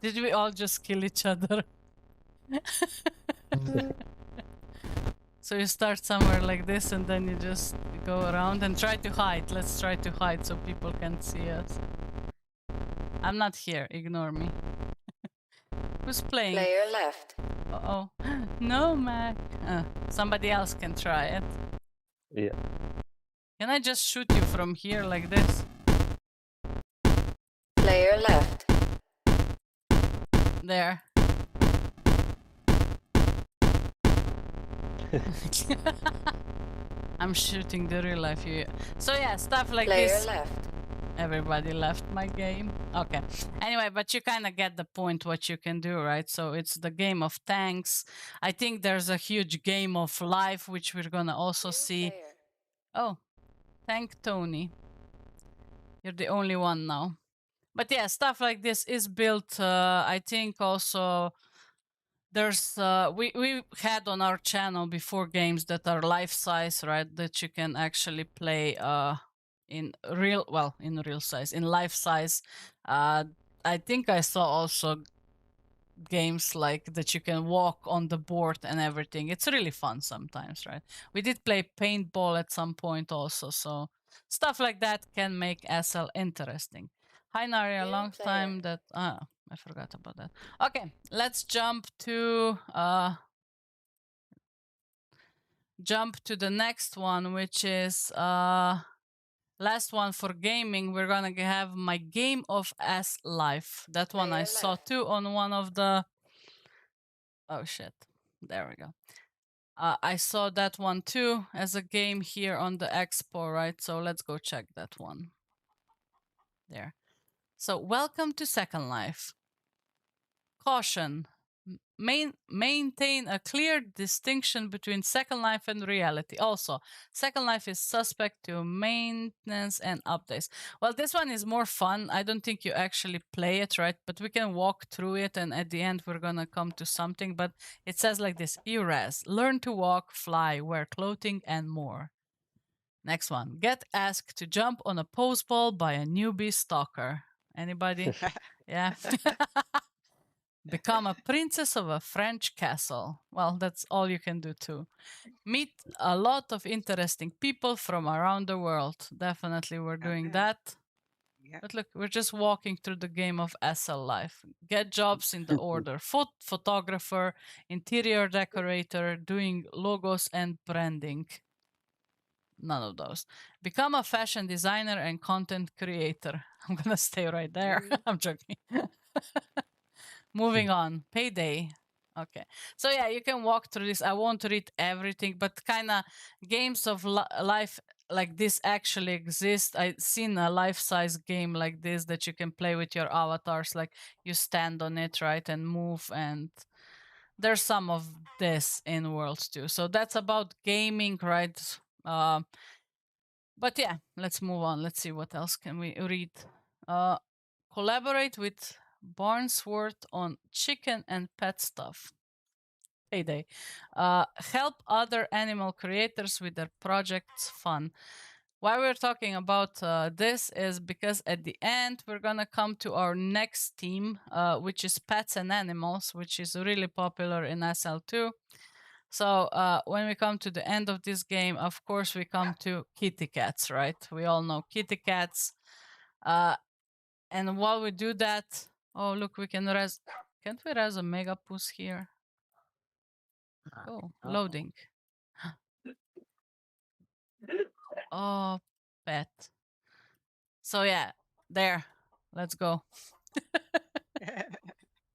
Did we all just kill each other? So you start somewhere like this and then you just go around and try to hide. Let's try to hide so people can't see us. I'm not here, ignore me. Who's playing? Player left. Uh-oh. No, Mac. Somebody else can try it. Yeah. Can I just shoot you from here like this? Player left. There. I'm shooting the real life here. So yeah, stuff like Player this. left. Everybody left my game. Okay. Anyway, but you kind of get the point what you can do, right? So it's the game of tanks. I think there's a huge game of life, which we're gonna also see. Player. Oh, thank Tony. You're the only one now. But yeah, stuff like this is built. I think also there's we had on our channel before games that are life size, right? That you can actually play in real size, in life size. I think I saw also games like that you can walk on the board and everything. It's really fun sometimes, right? We did play paintball at some point also, so stuff like that can make SL interesting. Hi Naria, New long player. time that I forgot about that. Okay, let's jump to the next one, which is last one for gaming. We're gonna have my game of S life. That one I Player saw left. too on one of the... Oh shit, there we go. I saw that one too as a game here on the expo, right? So let's go check that one. There. So welcome to Second Life. Caution. Maintain a clear distinction between Second Life and reality. Also, Second Life is suspect to maintenance and updates. Well, this one is more fun. I don't think you actually play it, right? But we can walk through it, and at the end we're gonna come to something. But it says like this: ERAS, learn to walk, fly, wear clothing, and more. Next one, get asked to jump on a pose ball by a newbie stalker. Anybody? Yeah. Become a princess of a French castle. Well, that's all you can do too. Meet a lot of interesting people from around the world. Definitely we're doing that. Yeah. But look, we're just walking through the game of SL life. Get jobs in the order. Photographer, interior decorator, doing logos and branding. None of those. Become a fashion designer and content creator. I'm gonna stay right there. I'm joking. Moving on. Payday. Okay. So yeah, you can walk through this. I won't read everything, but kind of games of life like this actually exist. I've seen a life-size game like this that you can play with your avatars. Like you stand on it, right, and move. And there's some of this in Worlds too. So that's about gaming, right? But yeah, let's move on. Let's see what else can we read. Collaborate with Barnsworth on chicken and pet stuff. Payday. Help other animal creators with their projects. Fun. Why we're talking about this is because at the end we're gonna come to our next theme, which is pets and animals, which is really popular in SL2. So when we come to the end of this game, of course we come to kitty cats, right? We all know kitty cats. And while we do that, oh look, we can res. Can't we res a Megapus here? Oh, loading. Oh, pet. So yeah, there. Let's go.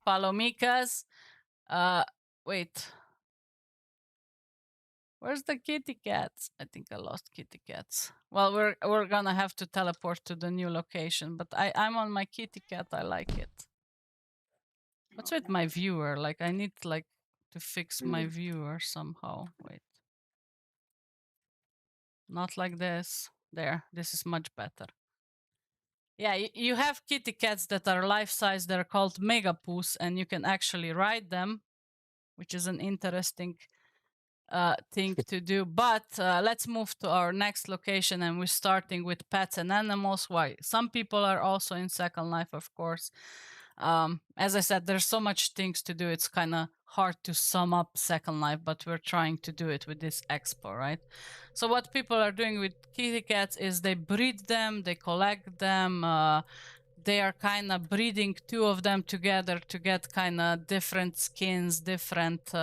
Follow Mika's. Wait. Where's the kitty cats? I think I lost kitty cats. Well, we're gonna have to teleport to the new location, but I'm on my kitty cat. I like it. What's with my viewer? Like I need like to fix my viewer somehow. Wait. Not like this. There. This is much better. Yeah, you have kitty cats that are life-size. They're called Megapus, and you can actually ride them, which is an interesting thing to do. But let's move to our next location, and we're starting with pets and animals. Why? Some people are also in Second Life, of course. As I said, there's so much things to do. It's kind of hard to sum up Second Life, but we're trying to do it with this expo, right? So what people are doing with kitty cats is they breed them, they collect them. They are kind of breeding two of them together to get kind of different skins, different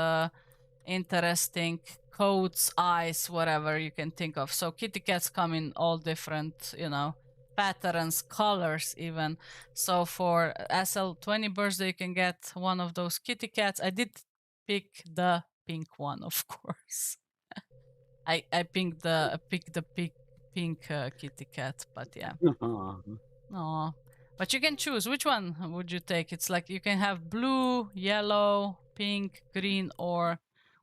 interesting coats, eyes, whatever you can think of. So kitty cats come in all different, you know, patterns, colors even. So for SL20 birthday, you can get one of those kitty cats. I did pick the pink one, of course. I picked the pink kitty cat, but yeah. Aww. But you can choose. Which one would you take? It's like you can have blue, yellow, pink, green, or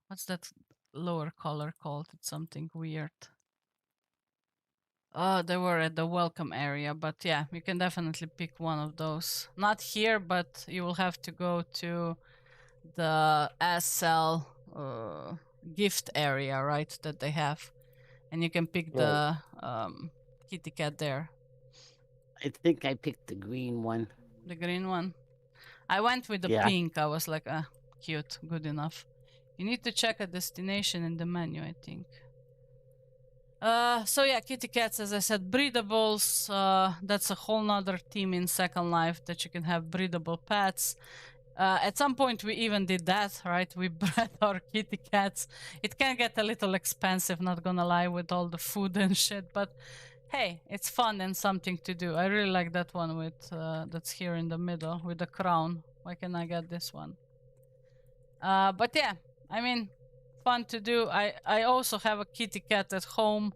what's that lower color called? It's something weird. They were at the welcome area, but yeah, you can definitely pick one of those. Not here, but you will have to go to the SL gift area, right, that they have. And you can pick the kitty cat there. I think I picked the green one. The green one? I went with the pink. I was like, cute, good enough. You need to check a destination in the menu, I think. So yeah, kitty cats, as I said, breedables. That's a whole nother theme in Second Life, that you can have breedable pets. At some point we even did that, right? We bred our kitty cats. It can get a little expensive, not gonna lie, with all the food and shit, but hey, it's fun and something to do. I really like that one with that's here in the middle with the crown. Why can't I get this one? But yeah, I mean, fun to do. I also have a kitty cat at home.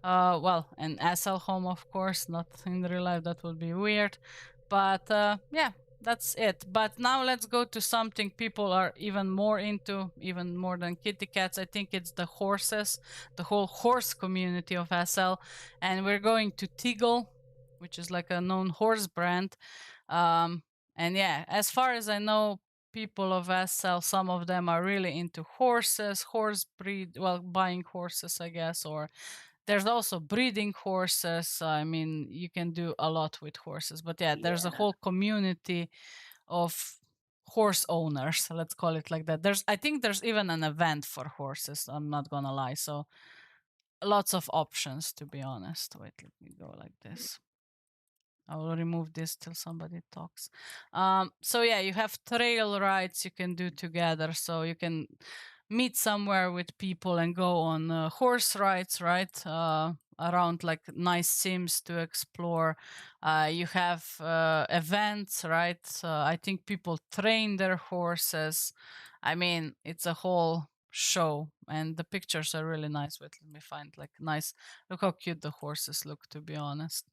Well, an SL home, of course, not in real life. That would be weird. But yeah, that's it. But now let's go to something people are even more into, even more than kitty cats. I think it's the horses, the whole horse community of SL. And we're going to TEEGLE, which is like a known horse brand. And yeah, as far as I know, people of SL, some of them are really into horses, horse breed, well, buying horses, I guess, or There's also breeding horses. I mean, you can do a lot with horses. But yeah, there's a whole community of horse owners. Let's call it like that. I think there's even an event for horses. I'm not gonna lie. So lots of options, to be honest. Wait, let me go like this. I will remove this till somebody talks. So yeah, you have trail rides you can do together. So you can meet somewhere with people and go on horse rides, right? Around like nice sims to explore. You have events, right? I think people train their horses. I mean, it's a whole show, and the pictures are really nice. Wait, let me find like nice. Look how cute the horses look, to be honest.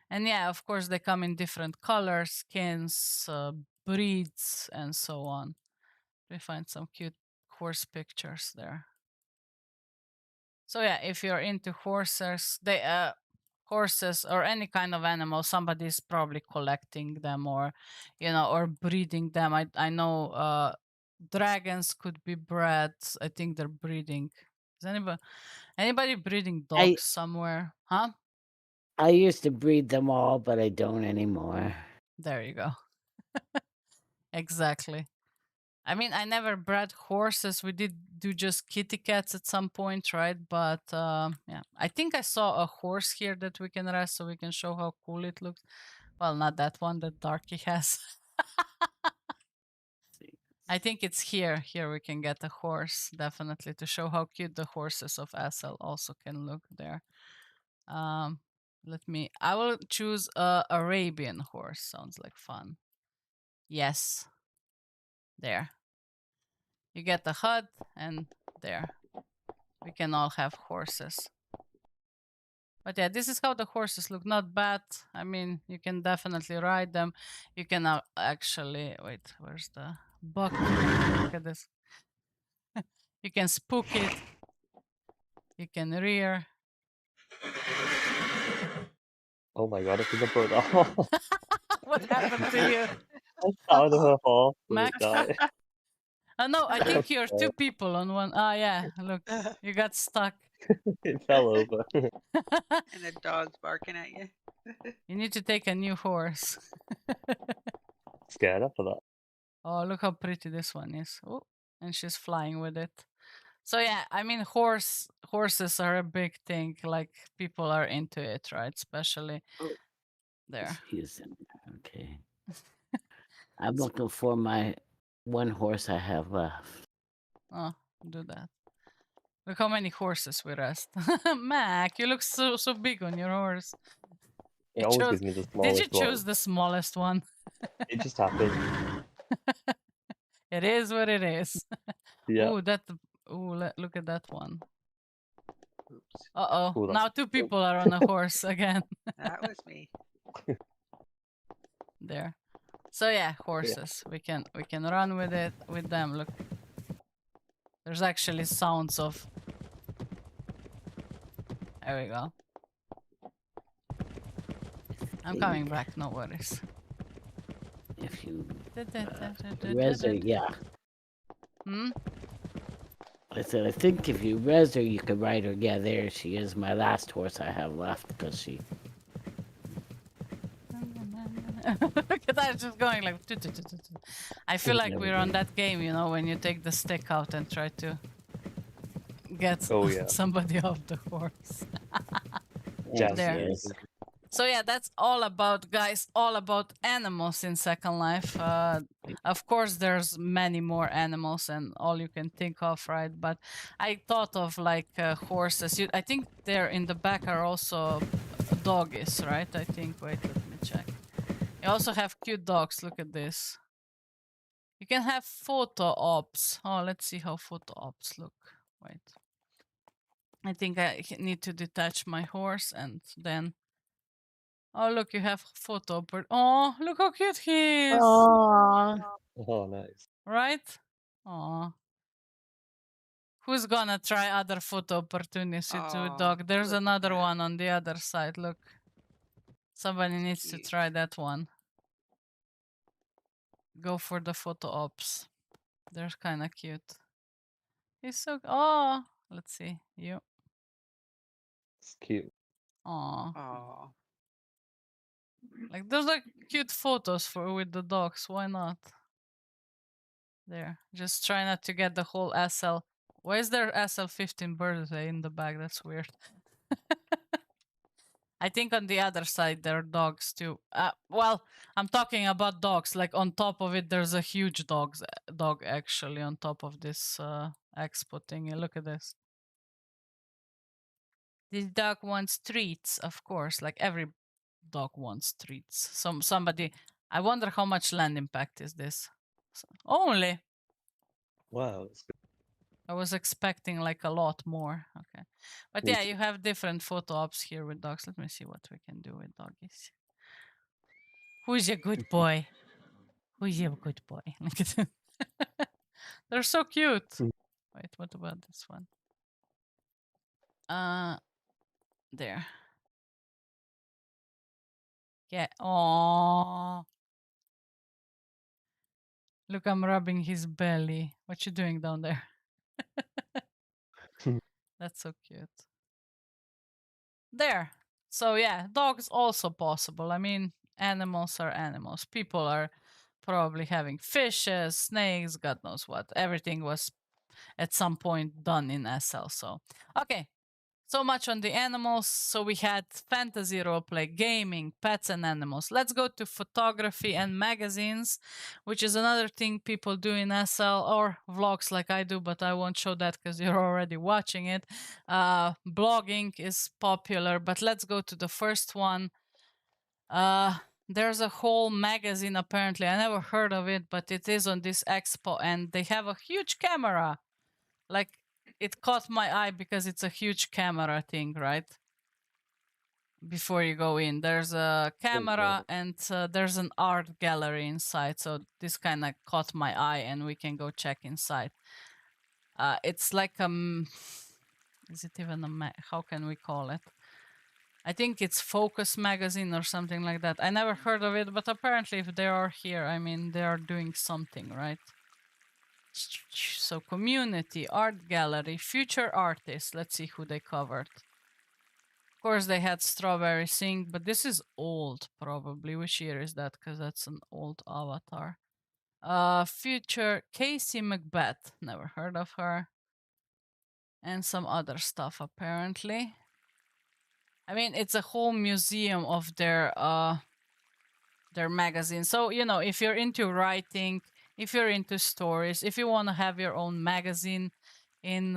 And yeah, of course, they come in different colors, skins, breeds, and so on. We find some cute horse pictures there. So yeah, if you're into horses, horses or any kind of animal, somebody's probably collecting them or, or breeding them. I know dragons could be bred. I think they're breeding. Is anybody breeding dogs somewhere? Huh? I used to breed them all, but I don't anymore. There you go. Exactly. I mean, I never bred horses. We did do just kitty cats at some point, right? But yeah, I think I saw a horse here that we can rest so we can show how cool it looks. Well, not that one that Darky has. I think it's here. Here we can get a horse, definitely, to show how cute the horses of SL also can look there. I will choose a Arabian horse. Sounds like fun. Yes. There. You get the HUD, and there. We can all have horses. But yeah, this is how the horses look. Not bad. I mean, you can definitely ride them. You can actually... Wait, where's the buck? Look at this. You can spook it. You can rear. Oh my god, I think I broke that horse. What happened to you? I sat on her horse and Mac? it died. Oh no, I think you're two people on one. Ah, yeah, look, you got stuck. It fell over. And the dog's barking at you. You need to take a new horse. Scared after that. Oh, look how pretty this one is. Oh, and she's flying with it. So yeah, I mean, horses are a big thing. Like, people are into it, right? Especially there. Okay. I'm looking for my one horse I have left. Oh, do that. Look how many horses we rest. Mac, you look so big on your horse. It always gives me the smallest Did you choose the smallest one? It just happened. It is what it is. Yeah. Look at that one. Oops. Uh-oh. Now two people are on a horse again. That was me. There. So yeah, horses. Yeah. We can run with them. Look. There's actually sounds of... There we go. I'm coming back, no worries. If you yeah. Hmm? I said, I think if you res her, you could ride her. Yeah, there she is, my last horse I have left, because she... Look at that, just going like... I feel like we're on that game, when you take the stick out and try to get somebody off the horse. There. So yeah, that's all about, guys, all about animals in Second Life. Of course, there's many more animals and all you can think of, right? But I thought of like horses. I think there in the back are also doggies, right? I think. Wait, let me check. You also have cute dogs. Look at this. You can have photo ops. Oh, let's see how photo ops look. Wait. I think I need to detach my horse and then... Oh, look, you have photo. Oh, look how cute he is. Aww. Oh, nice. Right? Aw. Who's gonna try other photo opportunities with dog? There's another one on the other side. Look. Somebody needs to try that one. Go for the photo ops. They're kind of cute. He's so... Oh, let's see. You. It's cute. Aw. Oh. Like there's like cute photos for with the dogs. Why not? There. Just try not to get the whole SL. Why is there SL15 birthday in the back? That's weird. I think on the other side there are dogs too. Well, I'm talking about dogs. Like on top of it, there's a huge dog actually on top of this expo thingy. Look at this. This dog wants treats, of course. Like every dog wants treats. Somebody. I wonder how much land impact is this. Only. Wow. I was expecting like a lot more. Okay. But Me yeah, too. you have different photo ops here with dogs. Let me see what we can do with doggies. Who's a good boy? Who's a good boy? Look at them. They're so cute. Wait, what about this one? There. Yeah. Oh. Look, I'm rubbing his belly. What you doing down there? That's so cute. There. So yeah, dogs also possible. I mean, animals are animals. People are probably having fishes, snakes, God knows what. Everything was at some point done in SL. So okay. So much on the animals. So we had fantasy roleplay, gaming, pets and animals. Let's go to photography and magazines, which is another thing people do in SL, or vlogs like I do, but I won't show that because you're already watching it. Blogging is popular, but let's go to the first one. There's a whole magazine apparently. I never heard of it, but it is on this expo and they have a huge camera. Like, it caught my eye because it's a huge camera thing, right? Before you go in, there's a camera and there's an art gallery inside. So this kind of caught my eye and we can go check inside. It's like is it even a how can we call it? I think it's Focus magazine or something like that. I never heard of it, but apparently if they are here, I mean, they are doing something, right? So community, art gallery, future artists. Let's see who they covered. Of course, they had Strawberry Sing, but this is old probably. Which year is that? Because that's an old avatar. Future Casey Macbeth. Never heard of her. And some other stuff apparently. I mean, it's a whole museum of their magazine. So, you know, if you're into writing, if you're into stories, if you want to have your own magazine in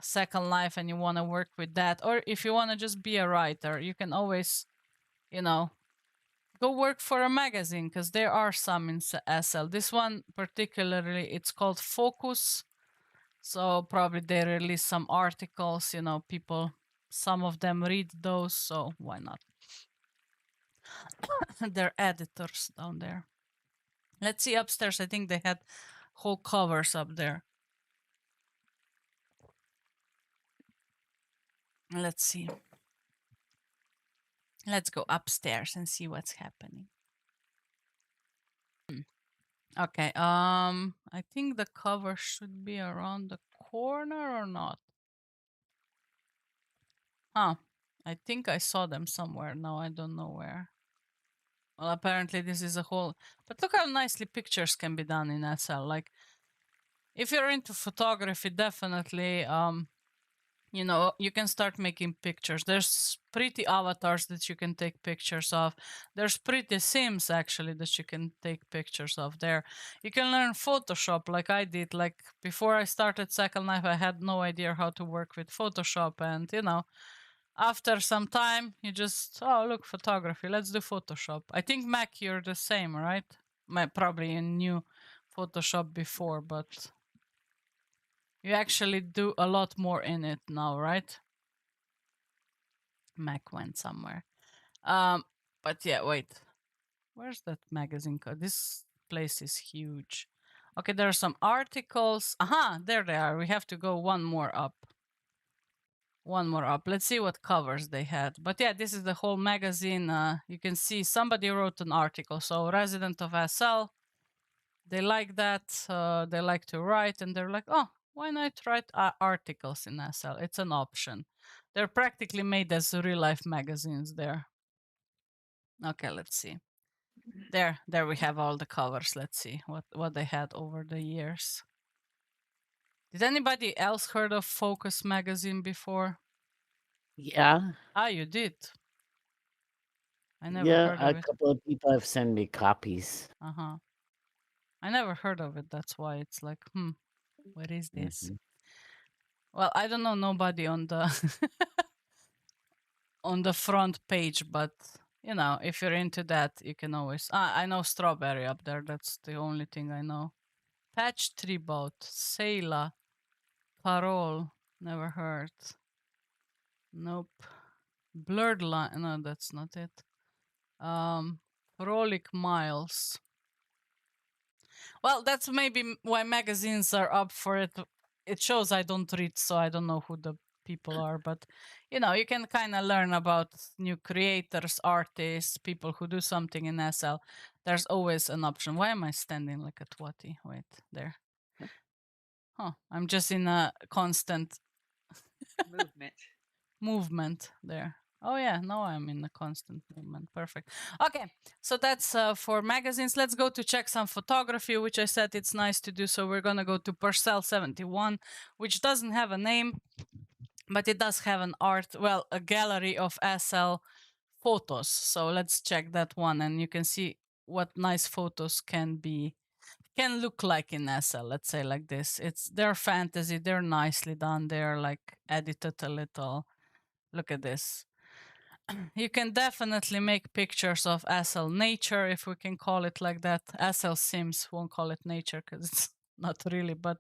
Second Life and you want to work with that, or if you want to just be a writer, you can always, you know, go work for a magazine because there are some in SL. This one particularly, it's called Focus. So probably they release some articles, you know, people, some of them read those, so why not? They're editors down there. Let's see upstairs. I think they had whole covers up there. Let's see. Let's go upstairs and see what's happening. Okay, I think the cover should be around the corner or not? Huh. I think I saw them somewhere. Now I don't know where. Well, apparently this is a whole... But look how nicely pictures can be done in SL. Like, if you're into photography, definitely, you know, you can start making pictures. There's pretty avatars that you can take pictures of. There's pretty sims, actually, that you can take pictures of there. You can learn Photoshop like I did. Like, before I started Second Life, I had no idea how to work with Photoshop. And, you know, after some time, you just, oh, look, photography, let's do Photoshop. I think, Mac, you're the same, right? Probably you knew Photoshop before, but you actually do a lot more in it now, right? Mac went somewhere. But yeah, wait. Where's that magazine code? This place is huge. Okay, there are some articles. Aha, there they are. We have to go one more up. One more up. Let's see what covers they had. But yeah, this is the whole magazine. You can see somebody wrote an article. So resident of SL, they like that. They like to write and they're like, oh, why not write articles in SL? It's an option. They're practically made as real life magazines there. Okay, let's see. There we have all the covers. Let's see what they had over the years. Did anybody else heard of Focus magazine before? Yeah. Ah, you did. I never Yeah, heard a of it. couple of people have sent me copies. Uh-huh. I never heard of it. That's why it's like, what is this? Well, I don't know nobody on the on the front page, but you know, if you're into that, you can always. I know Strawberry up there. That's the only thing I know. Patch Tribute, Sailor, Parole, never heard. Nope. Blurred Line, no, that's not it. Frolic Miles. Well, that's maybe why magazines are up for it. It shows I don't read, so I don't know who the people are, but you know, you can kind of learn about new creators, artists, people who do something in SL. There's always an option. Why am I standing like a twatty? Wait, there. Huh, I'm just in a constant movement there. Oh yeah, now I'm in a constant movement. Perfect. Okay, so that's for magazines. Let's go to check some photography, which I said it's nice to do. So we're gonna go to Purcell71, which doesn't have a name, but it does have an art, well, a gallery of SL photos. So let's check that one, and you can see what nice photos can look like in SL. Let's say like this. They're fantasy. They're nicely done. They're like edited a little. Look at this. You can definitely make pictures of SL nature, if we can call it like that. SL Sims won't call it nature because it's not really, but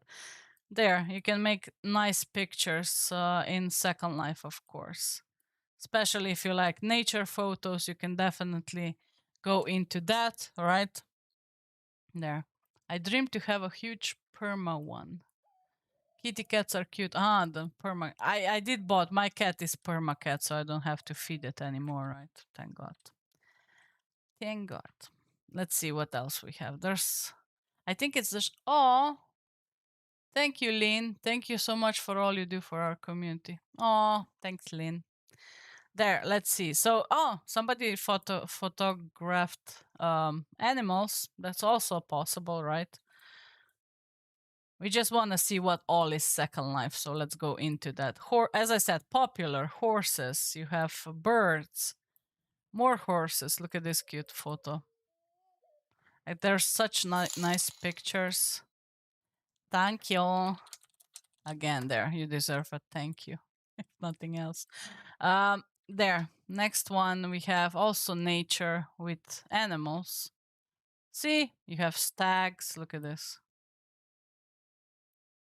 there, you can make nice pictures in Second Life, of course. Especially if you like nature photos, you can definitely go into that, right? There. I dream to have a huge perma one. Kitty cats are cute. Ah, the perma. I did bought. My cat is perma cat, so I don't have to feed it anymore, right? Thank God. Thank God. Let's see what else we have. I think it's this. Oh, thank you, Lynn. Thank you so much for all you do for our community. Oh, thanks, Lynn. There, let's see. So, somebody photographed animals. That's also possible, right? We just want to see what all is Second Life, so let's go into that. As I said, popular horses. You have birds, more horses. Look at this cute photo. There's such nice pictures. Thank you. Again, there, you deserve a thank you, if nothing else. There, next one, we have also nature with animals. See, you have stags. Look at this.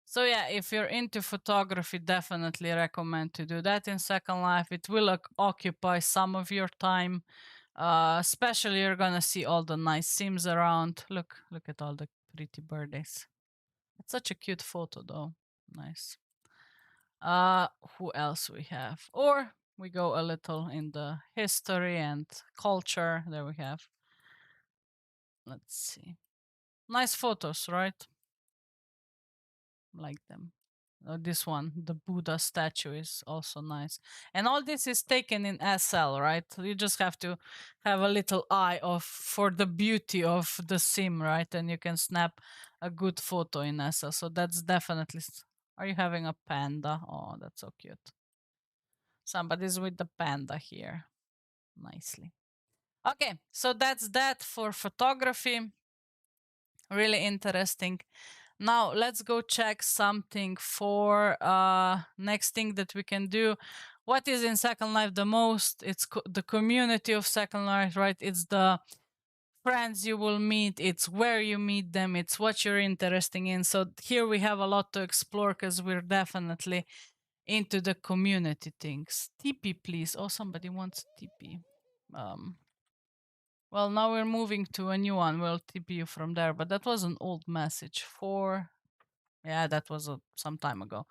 So yeah, if you're into photography, definitely recommend to do that in Second Life. It will occupy some of your time. Especially you're gonna see all the nice sims around. Look at all the pretty birdies. It's such a cute photo though. Nice. Who else we have? Or we go a little in the history and culture. There we have. Let's see. Nice photos, right? Like them. This one, the Buddha statue, is also nice. And all this is taken in SL, right? You just have to have a little eye for the beauty of the sim, right? And you can snap a good photo in SL. So that's definitely... Are you having a panda? Oh, that's so cute. Somebody's with the panda here. Nicely. Okay, so that's that for photography. Really interesting. Now let's go check something for next thing that we can do. What is in Second Life the most? It's the community of Second Life, right? It's the friends you will meet. It's where you meet them. It's what you're interested in. So here we have a lot to explore because we're definitely into the community things. TP, please. Oh, somebody wants TP. Well, now we're moving to a new one. We'll TP you from there, but that was an old message for... Yeah, that was some time ago.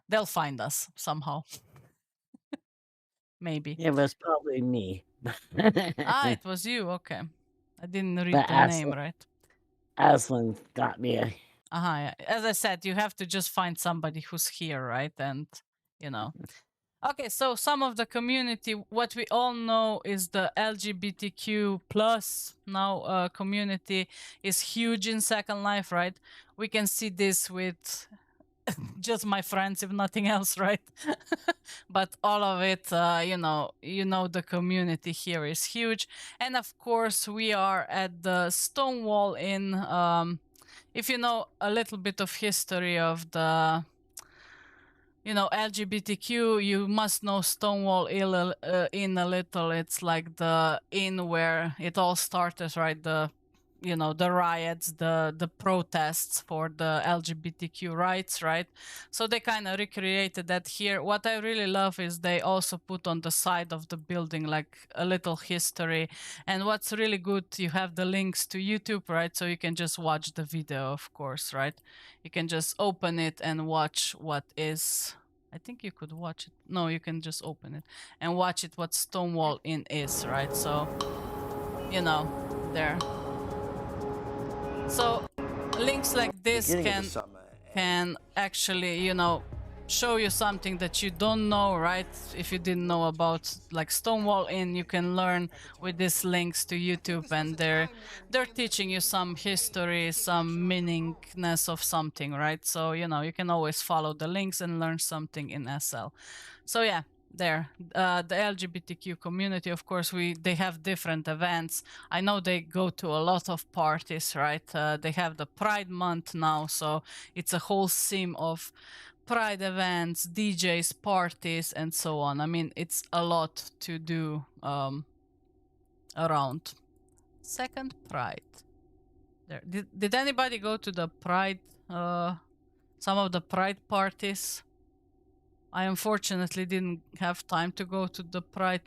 They'll find us somehow. Maybe. It was probably me. It was you. Okay. I didn't read the name right. Aslan got me. Yeah. As I said, you have to just find somebody who's here, right? And, you know. Okay, so some of the community, what we all know is the LGBTQ plus now community is huge in Second Life, right? We can see this with just my friends, if nothing else, right? But all of it, you know, the community here is huge, and of course we are at the Stonewall Inn. If you know a little bit of history of the, you know, LGBTQ, you must know Stonewall Inn a little. It's like the inn where it all started, right? The, you know, the riots, the protests for the LGBTQ rights, right? So they kind of recreated that here. What I really love is they also put on the side of the building like a little history. And what's really good, you have the links to YouTube, right? So you can just watch the video, of course, right? You can just open it and watch what is. I think you could watch it. No, you can just open it and watch it what Stonewall Inn is, right? So, you know, there. So links like this can actually, you know, show you something that you don't know, right? If you didn't know about like Stonewall Inn, you can learn with these links to YouTube, and they're teaching you some history, some meaningness of something, right? So, you know, you can always follow the links and learn something in SL. So yeah, there, the LGBTQ community, of course, they have different events. I know they go to a lot of parties, right? They have the Pride Month now, so it's a whole theme of Pride events, DJs, parties, and so on. I mean, it's a lot to do around. Second Pride. There. Did anybody go to the Pride, some of the Pride parties? I unfortunately didn't have time to go to the Pride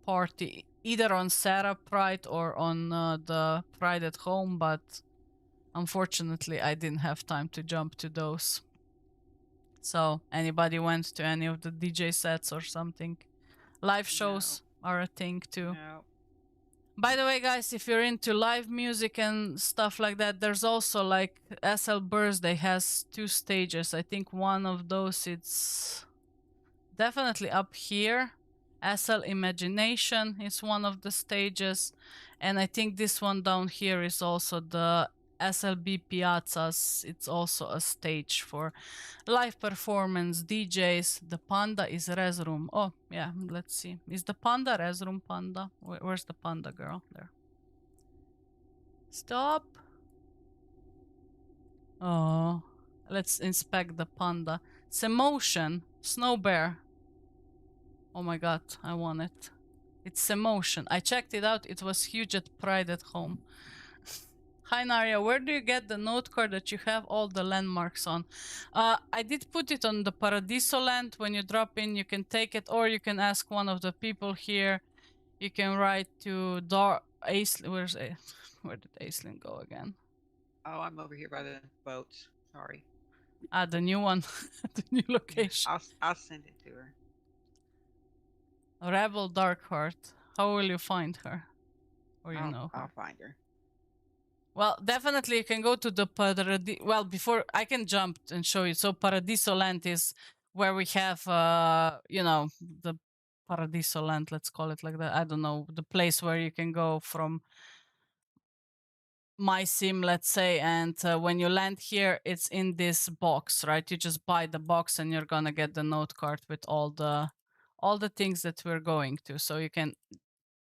party, either on Sarah Pride or on the Pride at Home, but unfortunately I didn't have time to jump to those. So, anybody went to any of the DJ sets or something? Live shows are a thing too. No. By the way, guys, if you're into live music and stuff like that, there's also like SL Birthday has 2 stages. I think one of those it's definitely up here. SL Imagination is one of the stages, and I think this one down here is also the SLB Piazzas. It's also a stage for live performance, DJs. The Panda is Res Room. Oh yeah, let's see. Is the Panda Res Room Panda? Where's the Panda girl? There. Stop. Oh, let's inspect the Panda. Semotion, Snow Bear. Oh my god, I want it. It's Emotion. I checked it out. It was huge at Pride at Home. Hi Naria, where do you get the note card that you have all the landmarks on? I did put it on the Paradiso land. When you drop in, you can take it, or you can ask one of the people here. You can write to Aislinn. Where did Aislinn go again? Oh, I'm over here by the boats. Sorry. Ah, the new one. The new location. I'll send it to her. Rebel Darkheart. How will you find her? Or you know her? I'll find her. Well, definitely you can go to the Paradiso. Well, before I can jump and show you. So Paradiso Land is where we have, you know, the Paradiso Land, let's call it like that. I don't know, the place where you can go from my sim, let's say, and when you land here, it's in this box, right? You just buy the box and you're gonna get the note card with all the things that we're going to. So you can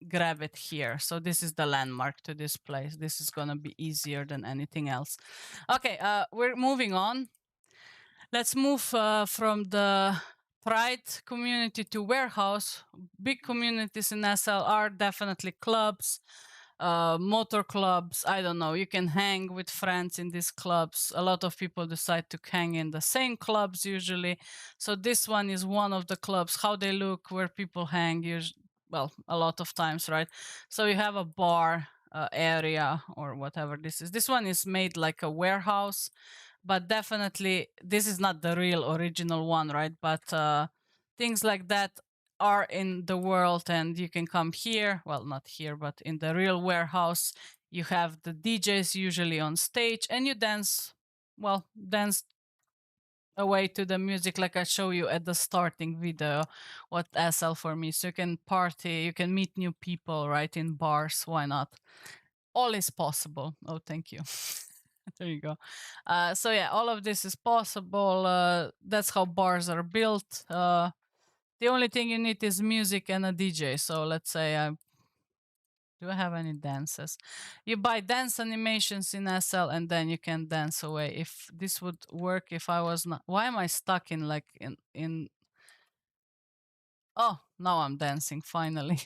grab it here. So this is the landmark to this place. This is gonna be easier than anything else. Okay, we're moving on. Let's move from the Pride community to Warehouse. Big communities in SL are definitely clubs, motor clubs. I don't know, you can hang with friends in these clubs. A lot of people decide to hang in the same clubs usually. So this one is one of the clubs. How they look, where people hang, well, a lot of times, right? So you have a bar area or whatever this is. This one is made like a warehouse, but definitely this is not the real original one, right? But things like that are in the world, and you can come here. Well, not here, but in the real warehouse, you have the DJs usually on stage, and you dance. Well, dance away to the music, like I show you at the starting video, what SL for me. So you can party, you can meet new people, right, in bars. Why not? All is possible. Oh, thank you. There you go. So yeah, all of this is possible. That's how bars are built. The only thing you need is music and a DJ. So let's say do I have any dances? You buy dance animations in SL and then you can dance away. If this would work, if I was not, why am I stuck in like in? Oh, now I'm dancing finally.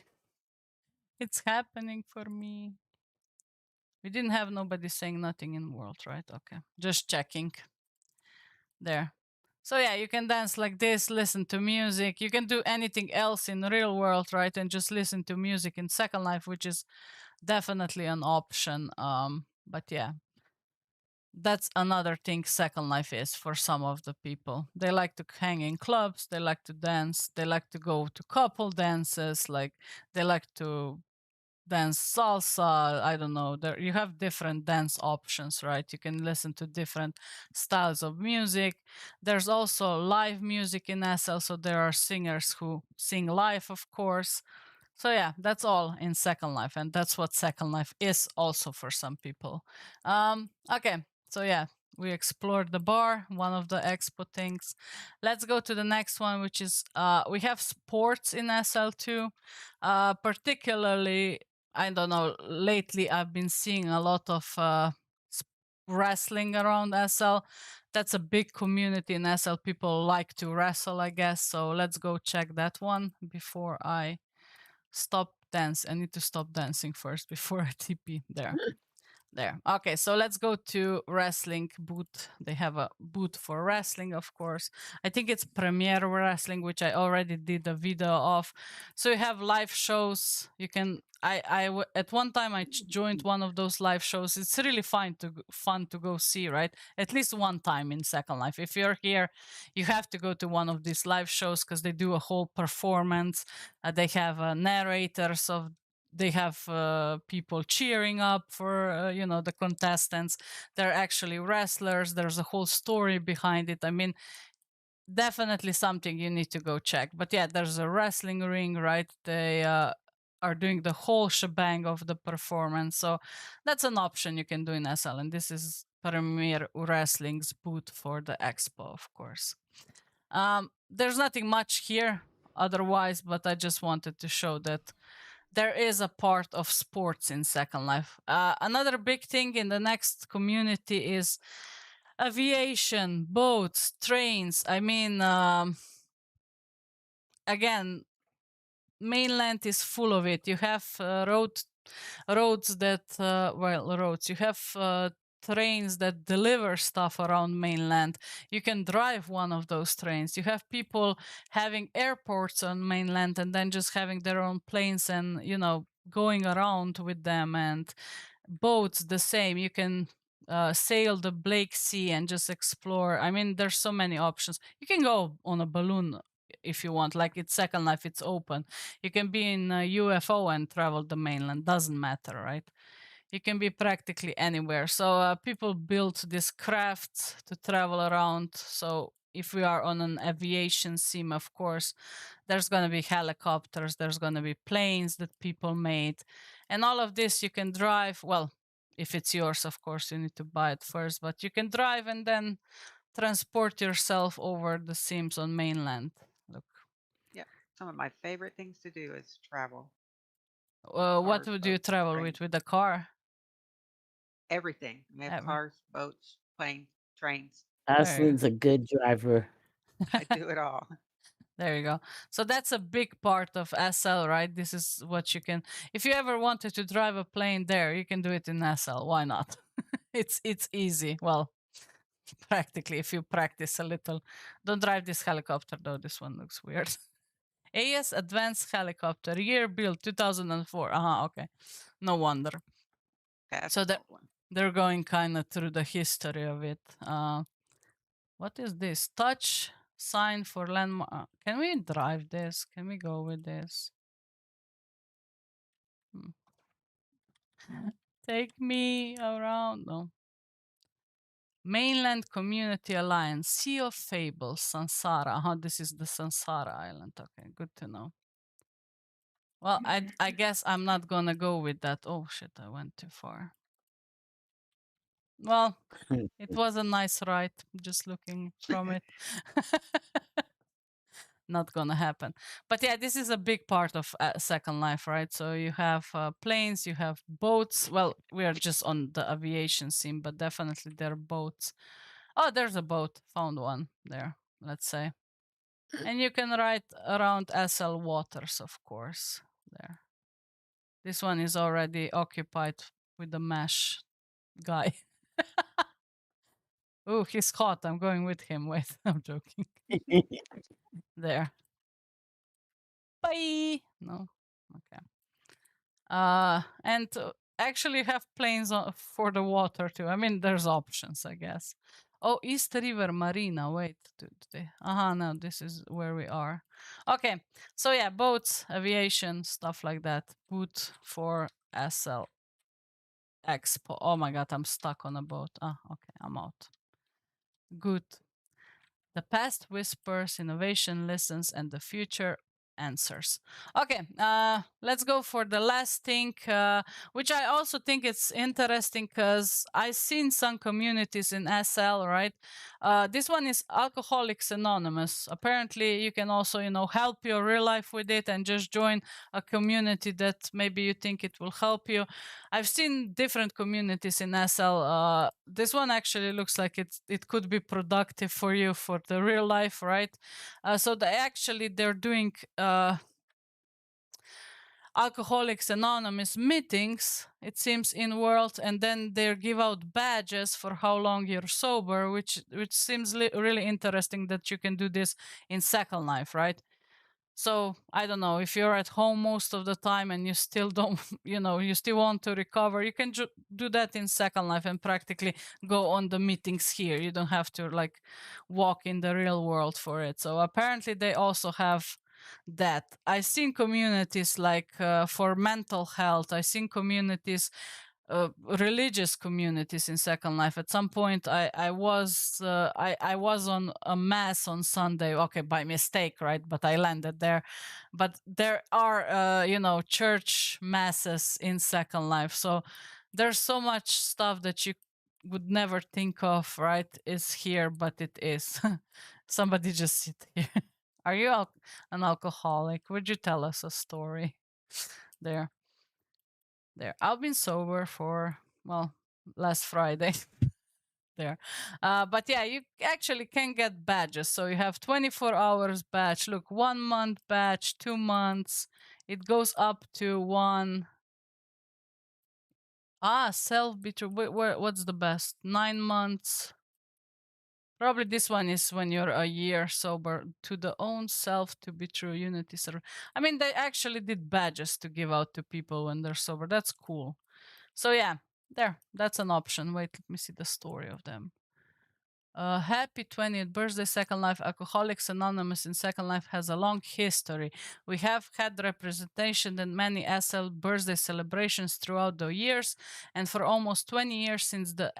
It's happening for me. We didn't have nobody saying nothing in world, right? Okay, just checking. There. So yeah, you can dance like this, listen to music. You can do anything else in real world, right? And just listen to music in Second Life, which is definitely an option. But yeah, that's another thing Second Life is for some of the people. They like to hang in clubs, they like to dance, they like to go to couple dances, like they like to dance salsa. I don't know, there you have different dance options, right? You can listen to different styles of music. There's also live music in SL, so there are singers who sing live, of course. So yeah, that's all in Second Life, and that's what Second Life is also for some people. Okay, so yeah, we explored the bar, one of the expo things. Let's go to the next one, which is we have sports in SL2. Particularly, I don't know, lately I've been seeing a lot of wrestling around SL. That's a big community in SL. People like to wrestle, I guess. So let's go check that one before I stop dance. I need to stop dancing first before I TP there. There. Okay, so let's go to wrestling booth. They have a booth for wrestling, of course. I think it's Premiere Wrestling, which I already did a video of. So you have live shows. You can. At one time I joined one of those live shows. It's really fun to go see, right? At least one time in Second Life. If you're here, you have to go to one of these live shows because they do a whole performance. They have narrators of. They have people cheering up for the contestants. They're actually wrestlers. There's a whole story behind it. I mean, definitely something you need to go check. But yeah, there's a wrestling ring, right? They are doing the whole shebang of the performance. So that's an option you can do in SL. And this is Premier Wrestling's booth for the expo, of course. There's nothing much here otherwise, but I just wanted to show that there is a part of sports in Second Life. Another big thing in the next community is aviation, boats, trains. I mean, again, mainland is full of it. You have roads that, roads. You have trains that deliver stuff around mainland. You can drive one of those trains. You have people having airports on mainland and then just having their own planes and, going around with them, and boats the same. You can sail the Blake Sea and just explore. I mean, there's so many options. You can go on a balloon if you want, like it's Second Life, it's open. You can be in a UFO and travel the mainland, doesn't matter, right? You can be practically anywhere. So people built these crafts to travel around. So if we are on an aviation sim, of course, there's going to be helicopters, there's going to be planes that people made. And all of this you can drive. Well, if it's yours, of course, you need to buy it first, but you can drive and then transport yourself over the sims on mainland. Look. Yeah, some of my favorite things to do is travel. What would you travel with a car? Everything. We have cars, boats, planes, trains. Ashlyn's a good driver. I do it all. There you go. So that's a big part of SL, right? This is what you can. If you ever wanted to drive a plane there, you can do it in SL. Why not? It's easy. Well, practically, if you practice a little. Don't drive this helicopter though. This one looks weird. AS Advanced Helicopter, year built 2004. Okay. No wonder. So they're going kind of through the history of it. What is this? Touch sign for landmark. Can we drive this? Can we go with this? Take me around. No. Mainland Community Alliance, Sea of Fables, Sansara. This is the Sansara Island. Okay, good to know. Well, I guess I'm not gonna go with that. Oh shit, I went too far. Well, it was a nice ride, just looking from it. Not gonna happen. But yeah, this is a big part of Second Life, right? So you have planes, you have boats. Well, we are just on the aviation scene, but definitely there are boats. Oh, there's a boat. Found one there, let's say. And you can ride around SL waters, of course. There. This one is already occupied with the mesh guy. Oh, he's hot. I'm going with him. Wait, I'm joking. There. Bye. No. Okay. And actually have planes for the water too. I mean, there's options, I guess. Oh, East River Marina. Wait. No, this is where we are. Okay. So yeah, boats, aviation, stuff like that. Boot for SL Expo. Oh my god, I'm stuck on a boat. Okay, I'm out. Good. The past whispers, innovation listens, and the future answers. Okay, let's go for the last thing, which I also think it's interesting because I've seen some communities in SL, right? This one is Alcoholics Anonymous. Apparently, you can also, help your real life with it and just join a community that maybe you think it will help you. I've seen different communities in SL. This one actually looks like it could be productive for you for the real life, right? So they're doing Alcoholics Anonymous meetings, it seems, in world, and then they give out badges for how long you're sober, which seems really interesting that you can do this in Second Life, right? So I don't know, if you're at home most of the time and you still don't, you still want to recover, you can do that in Second Life and practically go on the meetings here. You don't have to like walk in the real world for it. So apparently they also have that. I've seen communities like for mental health. I've seen communities, religious communities in Second Life. At some point, I was on a mass on Sunday. Okay, by mistake, right? But I landed there. But there are, church masses in Second Life. So there's so much stuff that you would never think of, right? Is here, but it is. Somebody just sit here. Are you an alcoholic? Would you tell us a story? There. I've been sober for, last Friday. There. But yeah, you actually can get badges. So you have 24 hours badge. Look, 1 month badge, 2 months. It goes up to 1. Self-betray. What's the best? 9 months. Probably this one is when you're a year sober. To the own self to be true unity server. I mean, they actually did badges to give out to people when they're sober. That's cool. So yeah, that's an option. Wait, let me see the story of them. Happy 20th birthday, Second Life. Alcoholics Anonymous in Second Life has a long history. We have had representation in many SL birthday celebrations throughout the years, and for almost 20 years since the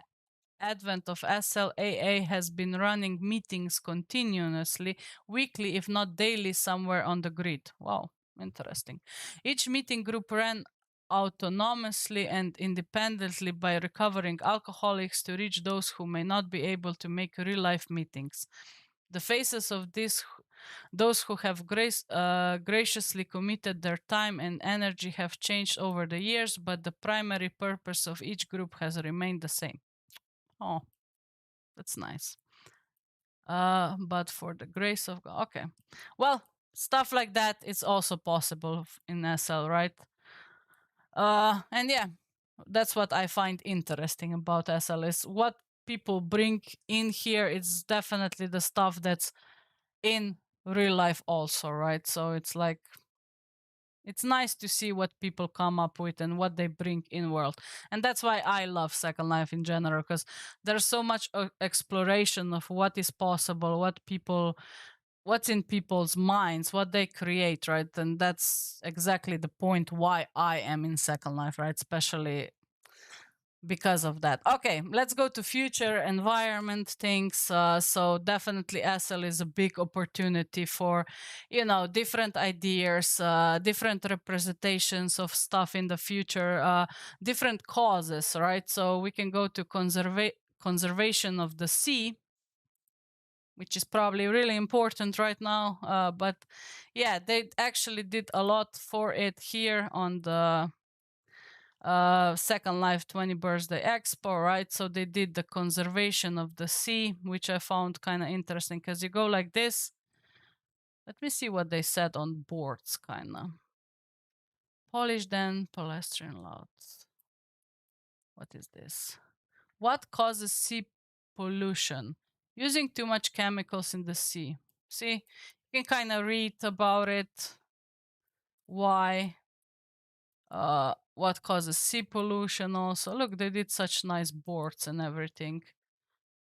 advent of SLAA has been running meetings continuously, weekly if not daily, somewhere on the grid. Wow, interesting. Each meeting group ran autonomously and independently by recovering alcoholics to reach those who may not be able to make real-life meetings. The faces of those who have graciously committed their time and energy have changed over the years, but the primary purpose of each group has remained the same. Oh, that's nice. But for the grace of God. Okay. Well, stuff like that is also possible in SL, right? And yeah, that's what I find interesting about SL is what people bring in here. It's definitely the stuff that's in real life also, right? So it's like, it's nice to see what people come up with and what they bring in world. And that's why I love Second Life in general, because there's so much exploration of what is possible, what's in people's minds, what they create, right? And that's exactly the point why I am in Second Life, right? Especially because of that. Okay, let's go to future environment things. So definitely SL is a big opportunity for, you know, different ideas, different representations of stuff in the future, different causes, right? So we can go to conservation of the sea, which is probably really important right now. But yeah, they actually did a lot for it here on the Second Life 20 Birthday Expo, right? So they did the conservation of the sea, which I found kind of interesting because you go like this. Let me see what they said on boards, kind of. Polish then, polyester lots. What is this? What causes sea pollution? Using too much chemicals in the sea. See, you can kind of read about it. Why? What causes sea pollution also. Look, they did such nice boards and everything.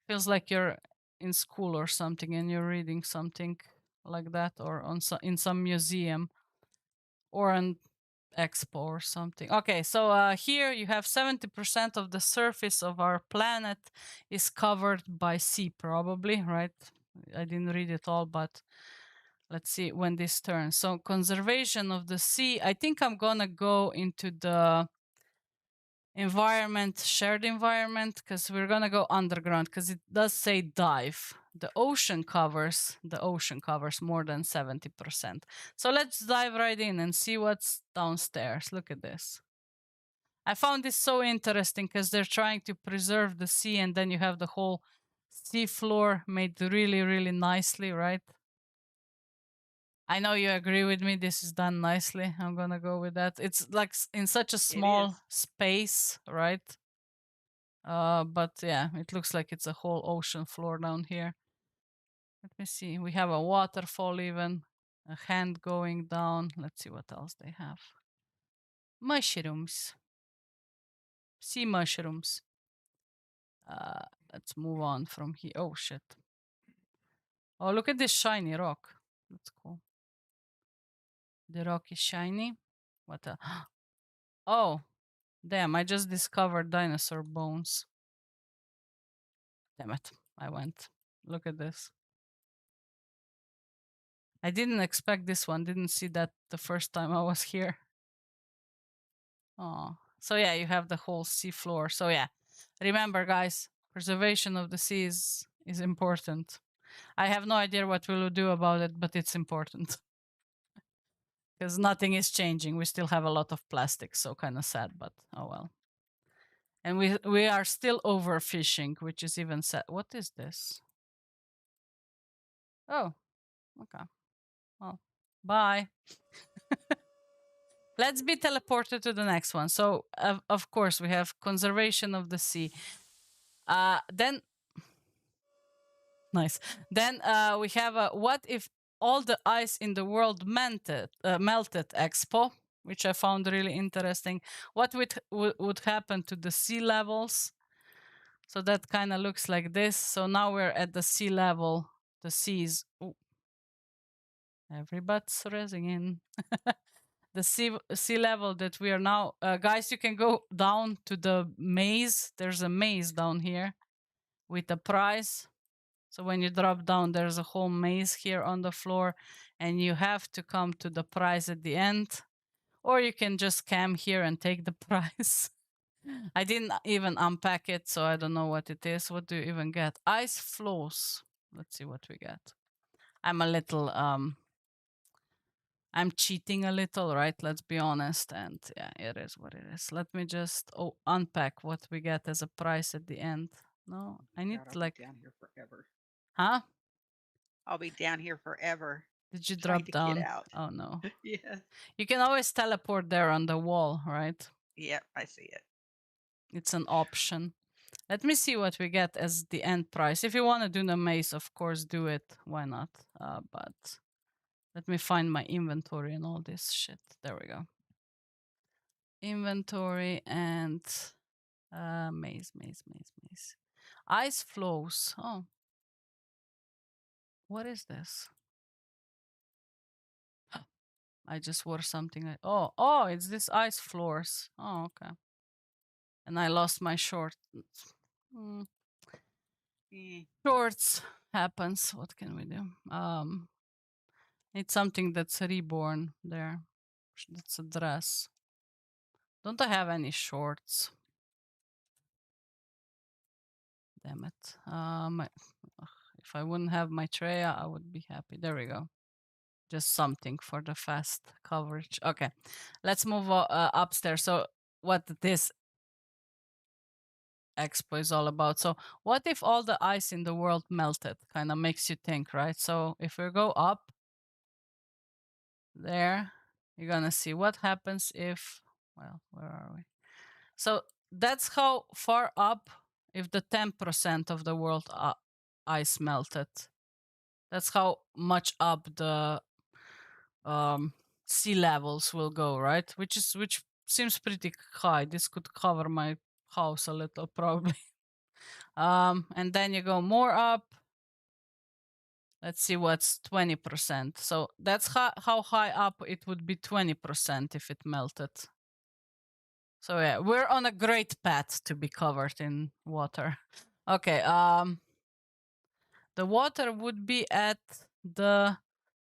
Feels like you're in school or something and you're reading something like that, or on in some museum or an expo or something. Okay, so here you have 70% of the surface of our planet is covered by sea, probably, right? I didn't read it all, but let's see when this turns. So conservation of the sea. I think I'm gonna go into the environment, shared environment, because we're gonna go underground because it does say dive. The ocean covers more than 70%. So let's dive right in and see what's downstairs. Look at this. I found this so interesting because they're trying to preserve the sea, and then you have the whole sea floor made really, really nicely, right? I know you agree with me. This is done nicely. I'm gonna go with that. It's like in such a small space, right? But yeah, it looks like it's a whole ocean floor down here. Let me see. We have a waterfall even, a hand going down. Let's see what else they have. Mushrooms. Sea mushrooms. Let's move on from here. Oh shit. Oh, look at this shiny rock. That's cool. The rock is shiny. What the? Oh, damn, I just discovered dinosaur bones. Damn it, I went. Look at this. I didn't expect this one. Didn't see that the first time I was here. Oh, so yeah, you have the whole sea floor. So yeah, remember guys, preservation of the seas is important. I have no idea what we'll do about it, but it's important. Because nothing is changing. We still have a lot of plastic, so kind of sad, but oh well. And we are still overfishing, which is even sad. What is this? Oh, okay. Well, bye. Let's be teleported to the next one. So, of course, we have conservation of the sea. Then, nice. Then we have a what if all the ice in the world melted expo, which I found really interesting. What would happen to the sea levels? So that kind of looks like this. So now we're at the sea level. The seas. Ooh. Everybody's raising in. The sea level that we are now. Guys, you can go down to the maze. There's a maze down here with a prize. So when you drop down, there's a whole maze here on the floor, and you have to come to the prize at the end. Or you can just cam here and take the prize. I didn't even unpack it, so I don't know what it is. What do you even get? Ice flows. Let's see what we get. I'm a little I'm cheating a little, right? Let's be honest. And yeah, it is what it is. Let me just unpack what we get as a price at the end. No, I need God, I'll like be down here forever. Huh? I'll be down here forever. Did you trying drop to down? Get out. Oh no. Yeah. You can always teleport there on the wall, right? Yep, I see it. It's an option. Let me see what we get as the end price. If you want to do the maze, of course, do it. Why not? But let me find my inventory and all this shit. There we go. Inventory and maze. Ice flows. Oh. What is this? I just wore something. Oh, it's this ice floors. Oh, okay. And I lost my short. Eh. Shorts happens. What can we do? Need something that's reborn there. That's a dress. Don't I have any shorts? Damn it. If I wouldn't have my Treya, I would be happy. There we go. Just something for the fast coverage. Okay, let's move upstairs. So what this expo is all about. So what if all the ice in the world melted? Kind of makes you think, right? So if we go up there, you're gonna see what happens if, well, where are we? So that's how far up if the 10% of the world ice melted. That's how much up the sea levels will go, right? Which seems pretty high. This could cover my house a little probably. And then you go more up. Let's see what's 20%. So that's how high up it would be 20% if it melted. So yeah, we're on a great path to be covered in water. Okay, the water would be at the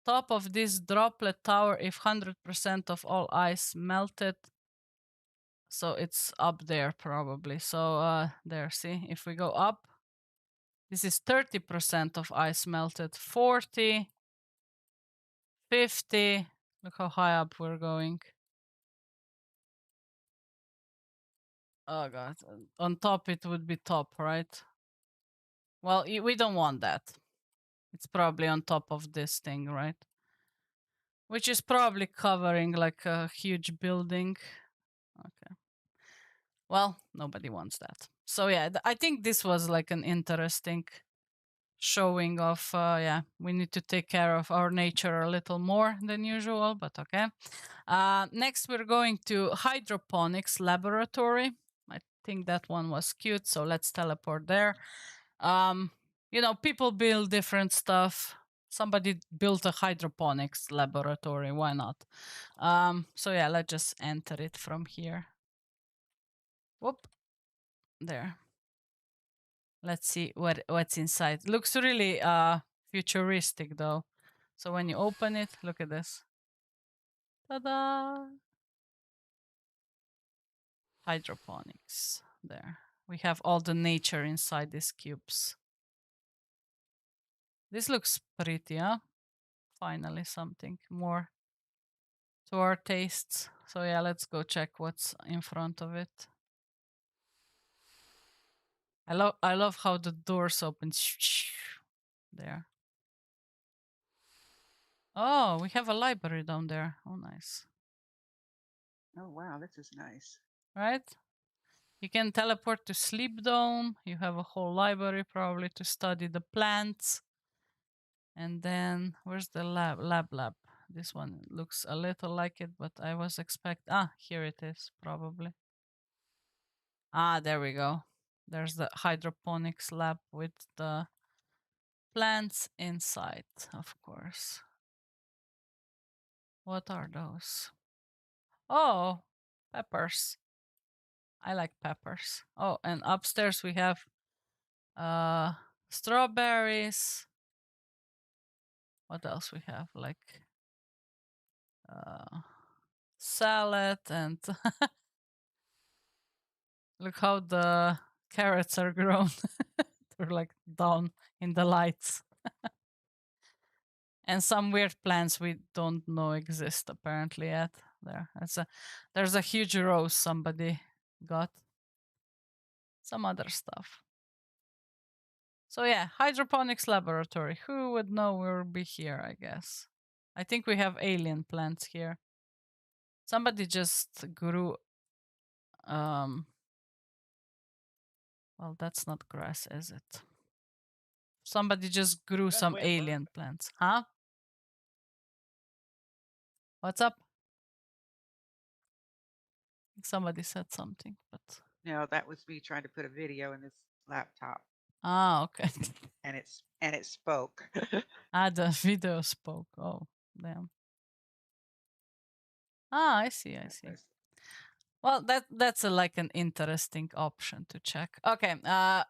top of this droplet tower if 100% of all ice melted. So it's up there probably. So there, see, if we go up, this is 30% of ice melted, 40, 50. Look how high up we're going. Oh god, on top it would be top, right? Well, we don't want that. It's probably on top of this thing, right? Which is probably covering like a huge building. Okay. Well, nobody wants that. So yeah, I think this was like an interesting showing of, yeah, we need to take care of our nature a little more than usual, but okay. Next, we're going to hydroponics laboratory. I think that one was cute, so let's teleport there. You know, people build different stuff. Somebody built a hydroponics laboratory, why not? So yeah, let's just enter it from here. Whoop, there. Let's see what's inside. Looks really futuristic though. So when you open it, look at this. Ta-da! Hydroponics. There. We have all the nature inside these cubes. This looks pretty, huh? Finally something more to our tastes. So yeah, let's go check what's in front of it. I love how the doors open. There. Oh, we have a library down there. Oh, nice. Oh wow, this is nice. Right? You can teleport to Sleep Dome. You have a whole library probably to study the plants. And then where's the lab? This one looks a little like it, but I was here it is probably. There we go. There's the hydroponics lab with the plants inside, of course. What are those? Oh, peppers. I like peppers. Oh, and upstairs we have strawberries. What else we have? Like salad and look how the carrots are grown. They're like down in the lights. And some weird plants we don't know exist apparently yet. There's a huge rose somebody got. Some other stuff. So yeah, hydroponics laboratory. Who would know we'll be here, I guess. I think we have alien plants here. Somebody just grew well, that's not grass, is it? Somebody just grew some alien plants. Huh? What's up? Somebody said something, but No, that was me trying to put a video in this laptop. Okay. And it spoke. The video spoke. Oh, damn. I see. Well, that's like an interesting option to check. Okay,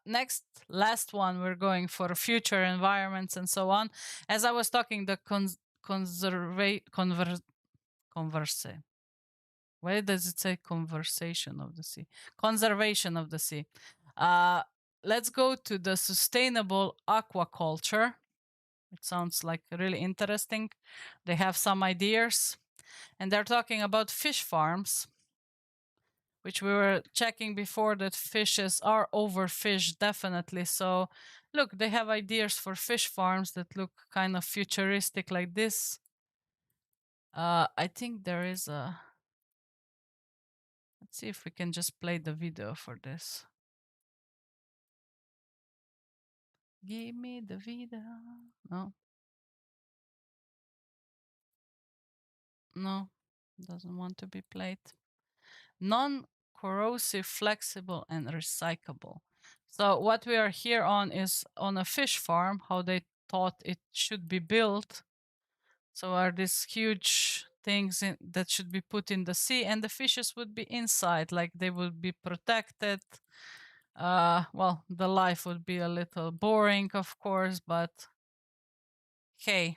next, last one, we're going for future environments and so on. As I was talking, the why does it say conversation of the sea? Conservation of the sea. Let's go to the sustainable aquaculture. It sounds like really interesting. They have some ideas, and they're talking about fish farms, which we were checking before, that fishes are overfished, definitely. So look, they have ideas for fish farms that look kind of futuristic like this. I think there is a... Let's see if we can just play the video for this. Give me the video. No. No, doesn't want to be played. Non-corrosive, flexible, and recyclable. So what we are here on is on a fish farm, how they thought it should be built. So are these huge things that should be put in the sea, and the fishes would be inside, like they would be protected. Well, the life would be a little boring, of course, but hey,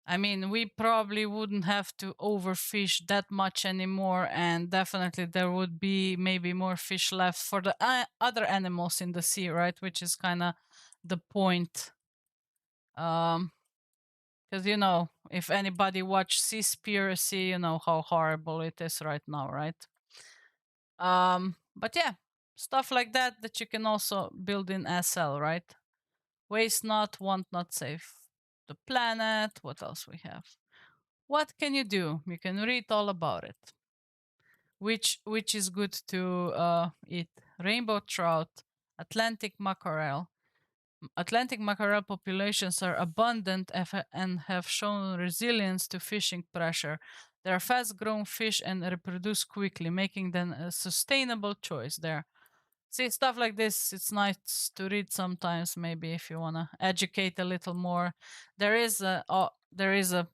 I mean, we probably wouldn't have to overfish that much anymore, and definitely there would be maybe more fish left for the other animals in the sea, right? Which is kind of the point. Because, you know, if anybody watched Seaspiracy, you know how horrible it is right now, right? But yeah, stuff like that that you can also build in SL, right? Waste not, want not, save the planet. What else we have? What can you do? You can read all about it. Which is good to eat? Rainbow trout, Atlantic mackerel. Atlantic mackerel populations are abundant and have shown resilience to fishing pressure. They are fast-grown fish and reproduce quickly, making them a sustainable choice there. See, stuff like this, it's nice to read sometimes, maybe if you want to educate a little more. There is a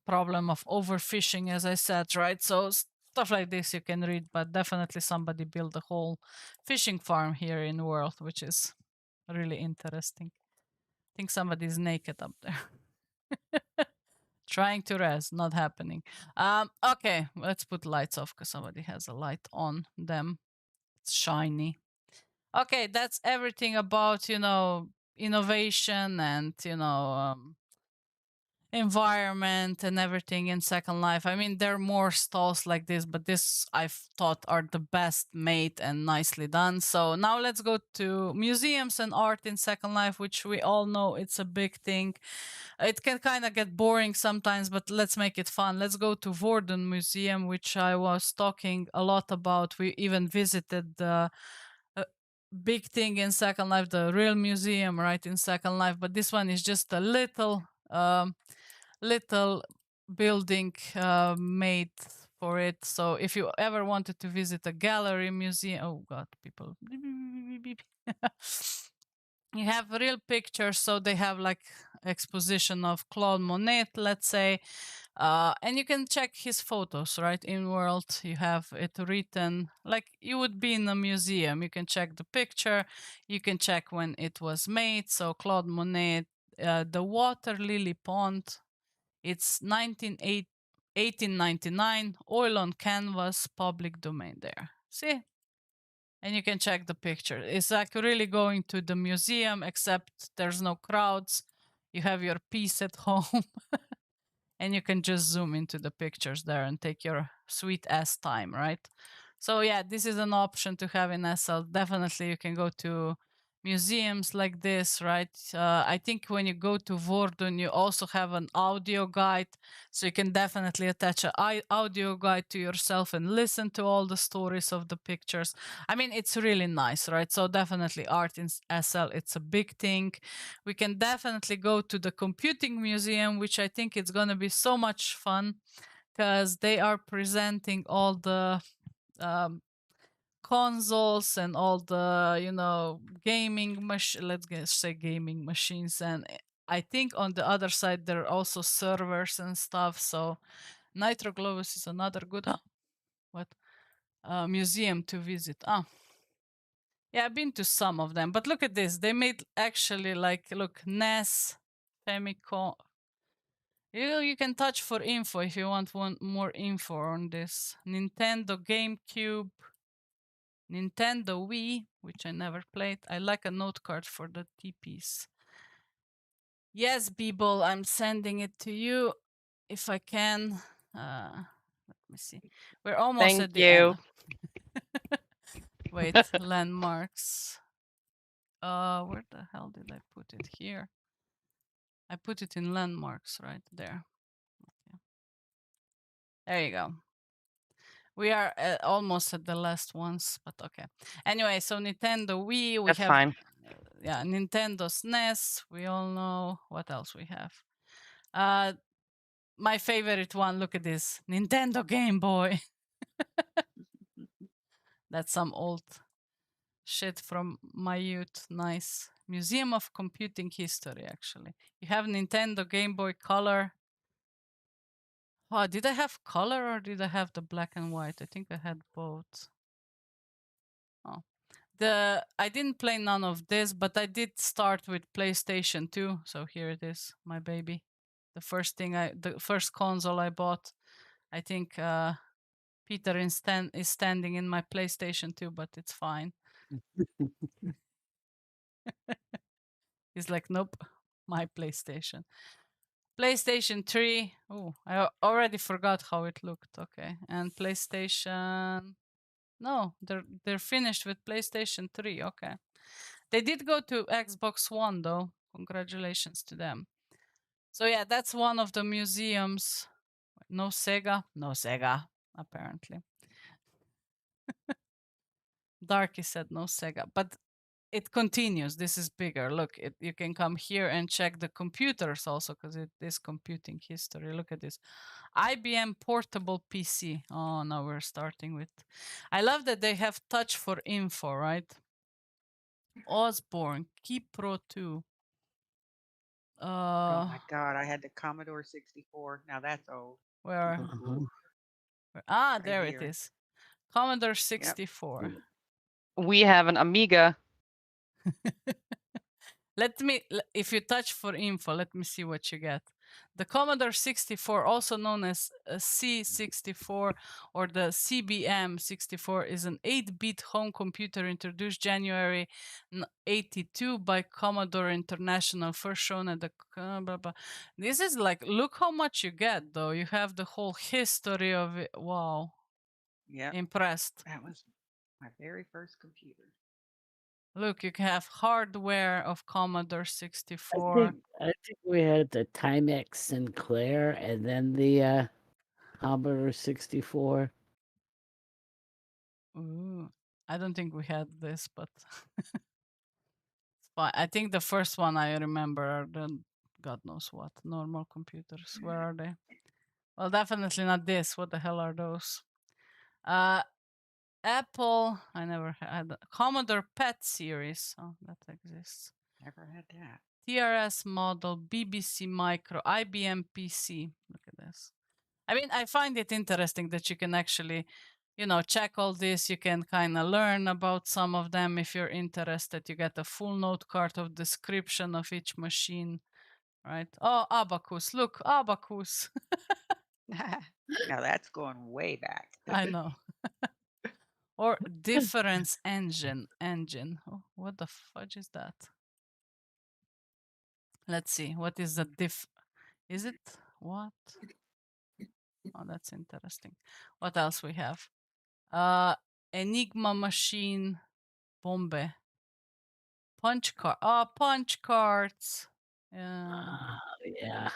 problem of overfishing, as I said, right? So stuff like this you can read, but definitely somebody built a whole fishing farm here in the world, which is really interesting. I think somebody's naked up there. Trying to rest, not happening. Okay, let's put lights off because somebody has a light on them. It's shiny. Okay, that's everything about, you know, innovation and, you know, environment and everything in Second Life. I mean, there are more stalls like this, but this I've thought are the best made and nicely done. So now let's go to museums and art in Second Life, which we all know it's a big thing. It can kind of get boring sometimes, but let's make it fun. Let's go to VORDUN Museum, which I was talking a lot about. We even visited the big thing in Second Life, the real museum, right, in Second Life. But this one is just a little building made for it. So if you ever wanted to visit a gallery museum, oh god, people. You have real pictures, so they have like exposition of Claude Monet, let's say, and you can check his photos, right? In World, you have it written like you would be in a museum. You can check the picture, you can check when it was made. So Claude Monet, the Water Lily Pond, it's 1899, oil on canvas, public domain there. See? And you can check the picture. It's like really going to the museum, except there's no crowds. You have your peace at home. And you can just zoom into the pictures there and take your sweet ass time, right? So yeah, this is an option to have in SL. Definitely you can go to museums like this, right? I think when you go to VORDUN, you also have an audio guide. So you can definitely attach an audio guide to yourself and listen to all the stories of the pictures. I mean, it's really nice, right? So definitely art in SL, it's a big thing. We can definitely go to the computing museum, which I think it's going to be so much fun because they are presenting all the consoles and all the, you know, let's say gaming machines. And I think on the other side there are also servers and stuff. So Nitro Globus is another good what museum to visit. Ah, yeah, I've been to some of them, but look at this. They made actually like, look, NES, Famicom. You can touch for info if you want more info on this. Nintendo GameCube, Nintendo Wii, which I never played. I like a note card for the TPs. Yes, Beeble, I'm sending it to you if I can. Let me see. We're almost at the end. Wait, landmarks. Where the hell did I put it? Here. I put it in landmarks right there. Okay. There you go. We are almost at the last ones, but okay. Anyway, so Nintendo Wii, we That's have fine. Yeah, Nintendo SNES, we all know. What else we have? My favorite one, look at this. Nintendo Game Boy. That's some old shit from my youth. Nice. Museum of Computing History, actually. You have Nintendo Game Boy Color. Oh, did I have color or did I have the black and white? I think I had both. Oh. I didn't play none of this, but I did start with PlayStation 2. So here it is, my baby. The first console I bought. I think Peter is standing in my PlayStation 2, but it's fine. He's like, nope, my PlayStation. PlayStation 3. Oh, I already forgot how it looked. Okay, and PlayStation. No, they're finished with PlayStation 3. Okay, they did go to Xbox One though. Congratulations to them. So yeah, that's one of the museums. No Sega, no Sega, apparently. Darky said no Sega, but it continues. This is bigger. Look, you can come here and check the computers also because it is computing history. Look at this. IBM portable PC. Oh, now we're starting with. I love that they have touch for info, right? Osborne, Key Pro 2. Oh my God, I had the Commodore 64. Now that's old. Where? Ooh, Ah, right there it here. is. Commodore 64. We have an Amiga. If you touch for info, let me see what you get. The Commodore 64, also known as C64 or the CBM 64, is an 8-bit home computer introduced January 82 by Commodore International, first shown at the blah, blah. This is like, look how much you get though. You have the whole history of it. Wow. Yeah. Impressed. That was my very first computer. Look, you can have hardware of Commodore I 64. think we had the Timex Sinclair and then the Commodore 64. Ooh, I don't think we had this, but it's fine. I think the first one I remember are the God knows what normal computers. Where are they? Well, definitely not this. What the hell are those? Apple. I never had Commodore PET series. Oh, that exists. Never had that. TRS model, BBC Micro, IBM PC. Look at this. I mean, I find it interesting that you can actually, check all this. You can kind of learn about some of them if you're interested. You get a full note card of description of each machine, right? Oh, Abacus. Look, Abacus. Now that's going way back. I know. Or difference engine. Oh, what the fudge is that? Let's see. What is the diff? Is it what? Oh, that's interesting. What else we have? Enigma machine, bombe, punch card. Oh, punch cards. Yeah.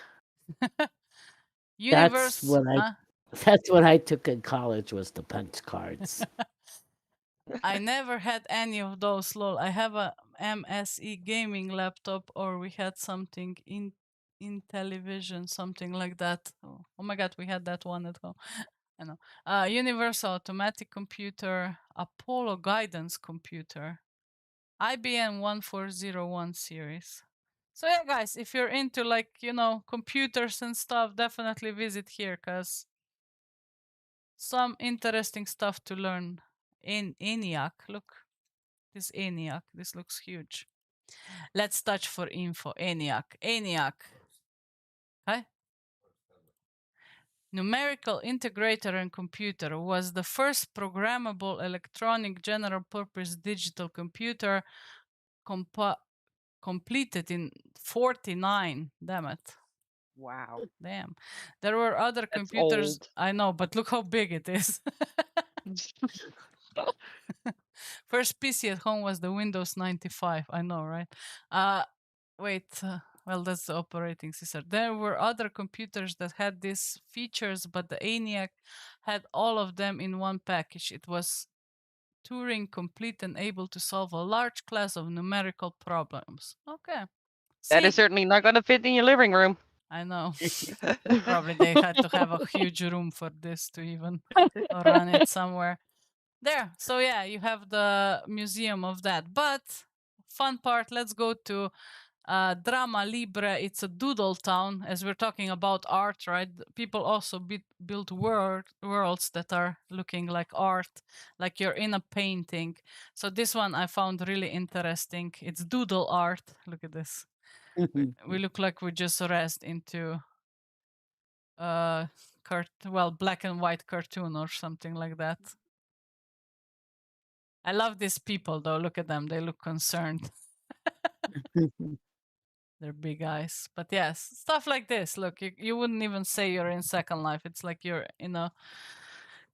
Universe. That's what I took in college was the punch cards. I never had any of those. Lol. I have a MSE gaming laptop, or we had something in television, something like that. Oh my God, we had that one at home. I know. Universal Automatic Computer, Apollo Guidance Computer, IBM 1401 series. So yeah, guys, if you're into computers and stuff, definitely visit here, because some interesting stuff to learn. In ENIAC, look, this ENIAC, this looks huge. Let's touch for info. ENIAC. Okay. Numerical Integrator and Computer was the first programmable electronic general-purpose digital computer completed in 49. Damn it. Wow. Damn. There were other That's computers. old. I know, but look how big it is. First PC at home was the Windows 95. I know, right? Wait. Well, that's the operating system. There were other computers that had these features, but the ENIAC had all of them in one package. It was Turing complete and able to solve a large class of numerical problems. Okay. That is See? certainly not going to fit in your living room. I know. Probably they had to have a huge room for this to even run it somewhere. There. So yeah, you have the museum of that. But fun part, let's go to Drama Libre. It's a doodle town, as we're talking about art, right? People also build worlds that are looking like art, like you're in a painting. So this one I found really interesting. It's doodle art. Look at this. We look like we just rest into black and white cartoon or something like that. I love these people though. Look at them. They look concerned. Their big eyes. But yes, stuff like this. Look, you wouldn't even say you're in Second Life. It's like you're in a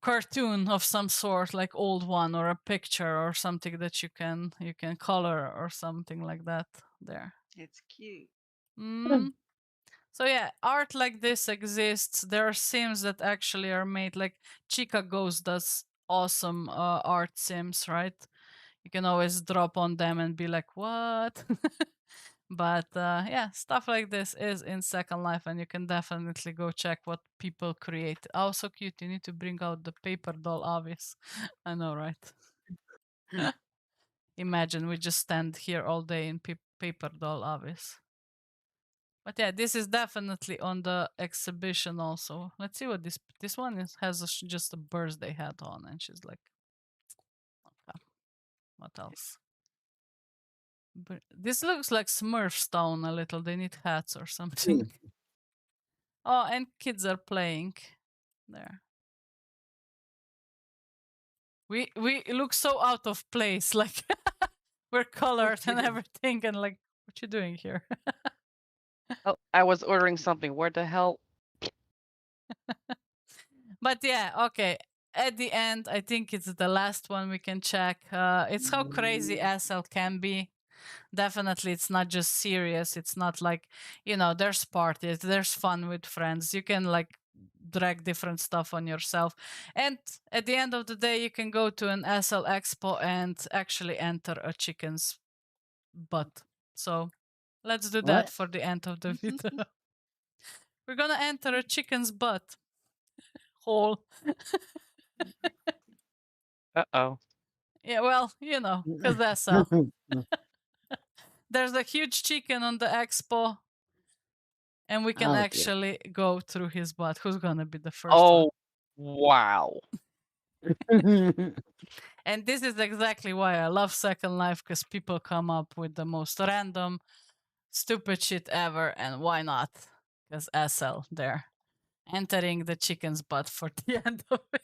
cartoon of some sort, like old one or a picture or something that you can color or something like that. There. It's cute. So yeah, art like this exists. There are sims that actually are made, like Chica Ghost does awesome art sims, right? You can always drop on them and be like, what? But yeah, stuff like this is in Second Life, and you can definitely go check what people create. Oh, so cute. You need to bring out the paper doll, obvious. I know, right? Imagine we just stand here all day in paper doll, obvious. But yeah, this is definitely on the exhibition also. Let's see what this one has just a birthday hat on, and she's like, okay. What else? But this looks like Smurfs Town a little. They need hats or something. Oh, and kids are playing there. We look so out of place, like we're colored and everything, and like, what you doing here? Oh, I was ordering something. Where the hell? But yeah, okay. At the end, I think it's the last one we can check. It's how crazy SL can be. Definitely, it's not just serious. It's not like, there's parties, there's fun with friends. You can like drag different stuff on yourself. And at the end of the day, you can go to an SL Expo and actually enter a chicken's butt. So let's do that for the end of the video. We're gonna enter a chicken's butt hole. Uh-oh. Yeah, well, because that's SL. There's a huge chicken on the expo, and we can actually go through his butt. Who's gonna be the first one? Wow. And this is exactly why I love Second Life, because people come up with the most random, stupid shit ever, and why not? Because SL there, entering the chicken's butt for the end of it.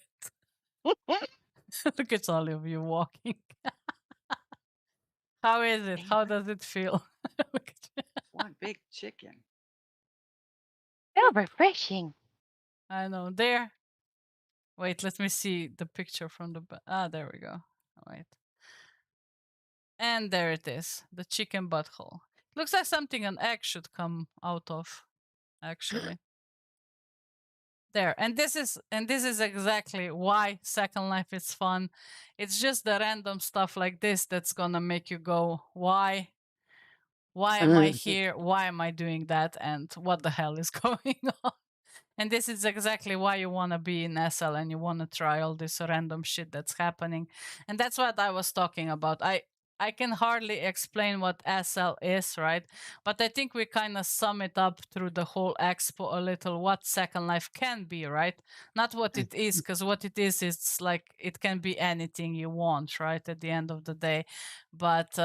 Look at all of you walking. How is it? How does it feel? One big chicken. So refreshing. I know. There. Wait, let me see the picture from the back. Ah, there we go. Wait. And there it is. The chicken butthole. Looks like something an egg should come out of, actually. There. And this is exactly why Second Life is fun. It's just the random stuff like this that's gonna make you go, why? Why am I here? Why am I doing that? And what the hell is going on? And this is exactly why you want to be in SL and you want to try all this random shit that's happening. And that's what I was talking about. I I can hardly explain what SL is, right? But I think we kind of sum it up through the whole expo a little, what Second Life can be, right? Not what it is, because what it is, it's like it can be anything you want, right? At the end of the day. But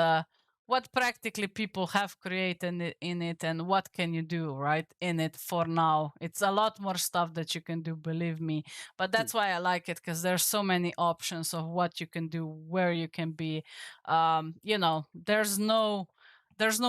what practically people have created in it and what can you do, right, in it for now. It's a lot more stuff that you can do, believe me. But that's why I like it, because there's so many options of what you can do, where you can be. You know, there's no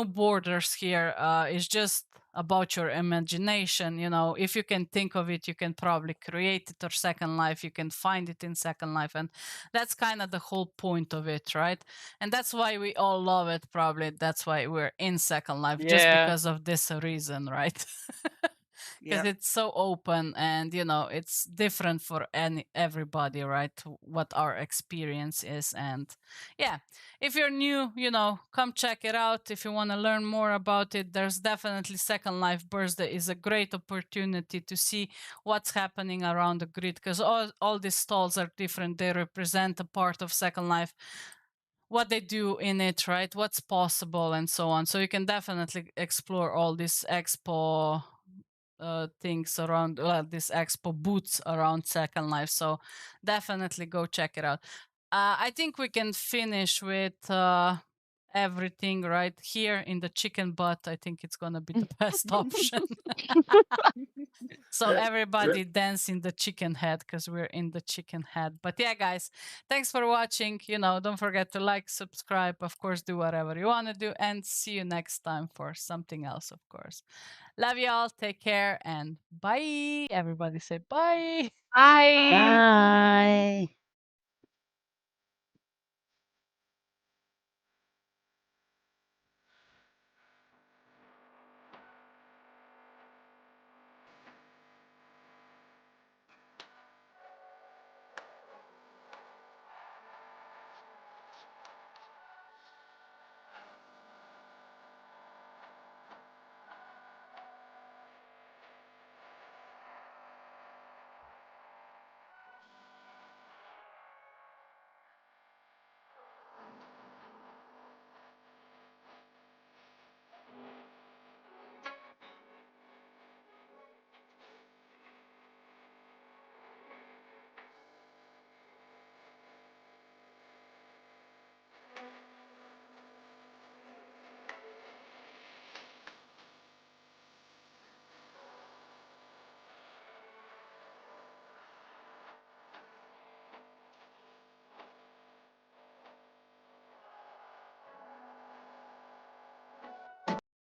borders here. It's just about your imagination. You know, if you can think of it, you can probably create it, or Second Life, you can find it in Second Life. And that's kind of the whole point of it, right? And that's why we all love it, probably. That's why we're in Second Life, just Yeah. because of this reason, right? Because Yep. it's so open, and you know, it's different for everybody, right? What our experience is. And yeah, if you're new, you know, come check it out. If you want to learn more about it, there's definitely Second Life Birthday is a great opportunity to see what's happening around the grid, because all these stalls are different. They represent a part of Second Life, what they do in it, right? What's possible, and so on. So you can definitely explore all these expo things around, this expo booths around Second Life. So definitely go check it out. I think we can finish with everything right here in the chicken butt. I think it's gonna be the best option. So everybody dance in the chicken head, because we're in the chicken head. But yeah, guys, thanks for watching. You know, don't forget to like, subscribe, of course, do whatever you want to do, and see you next time for something else, of course. Love you all. Take care and bye. Everybody say bye. Bye. Bye.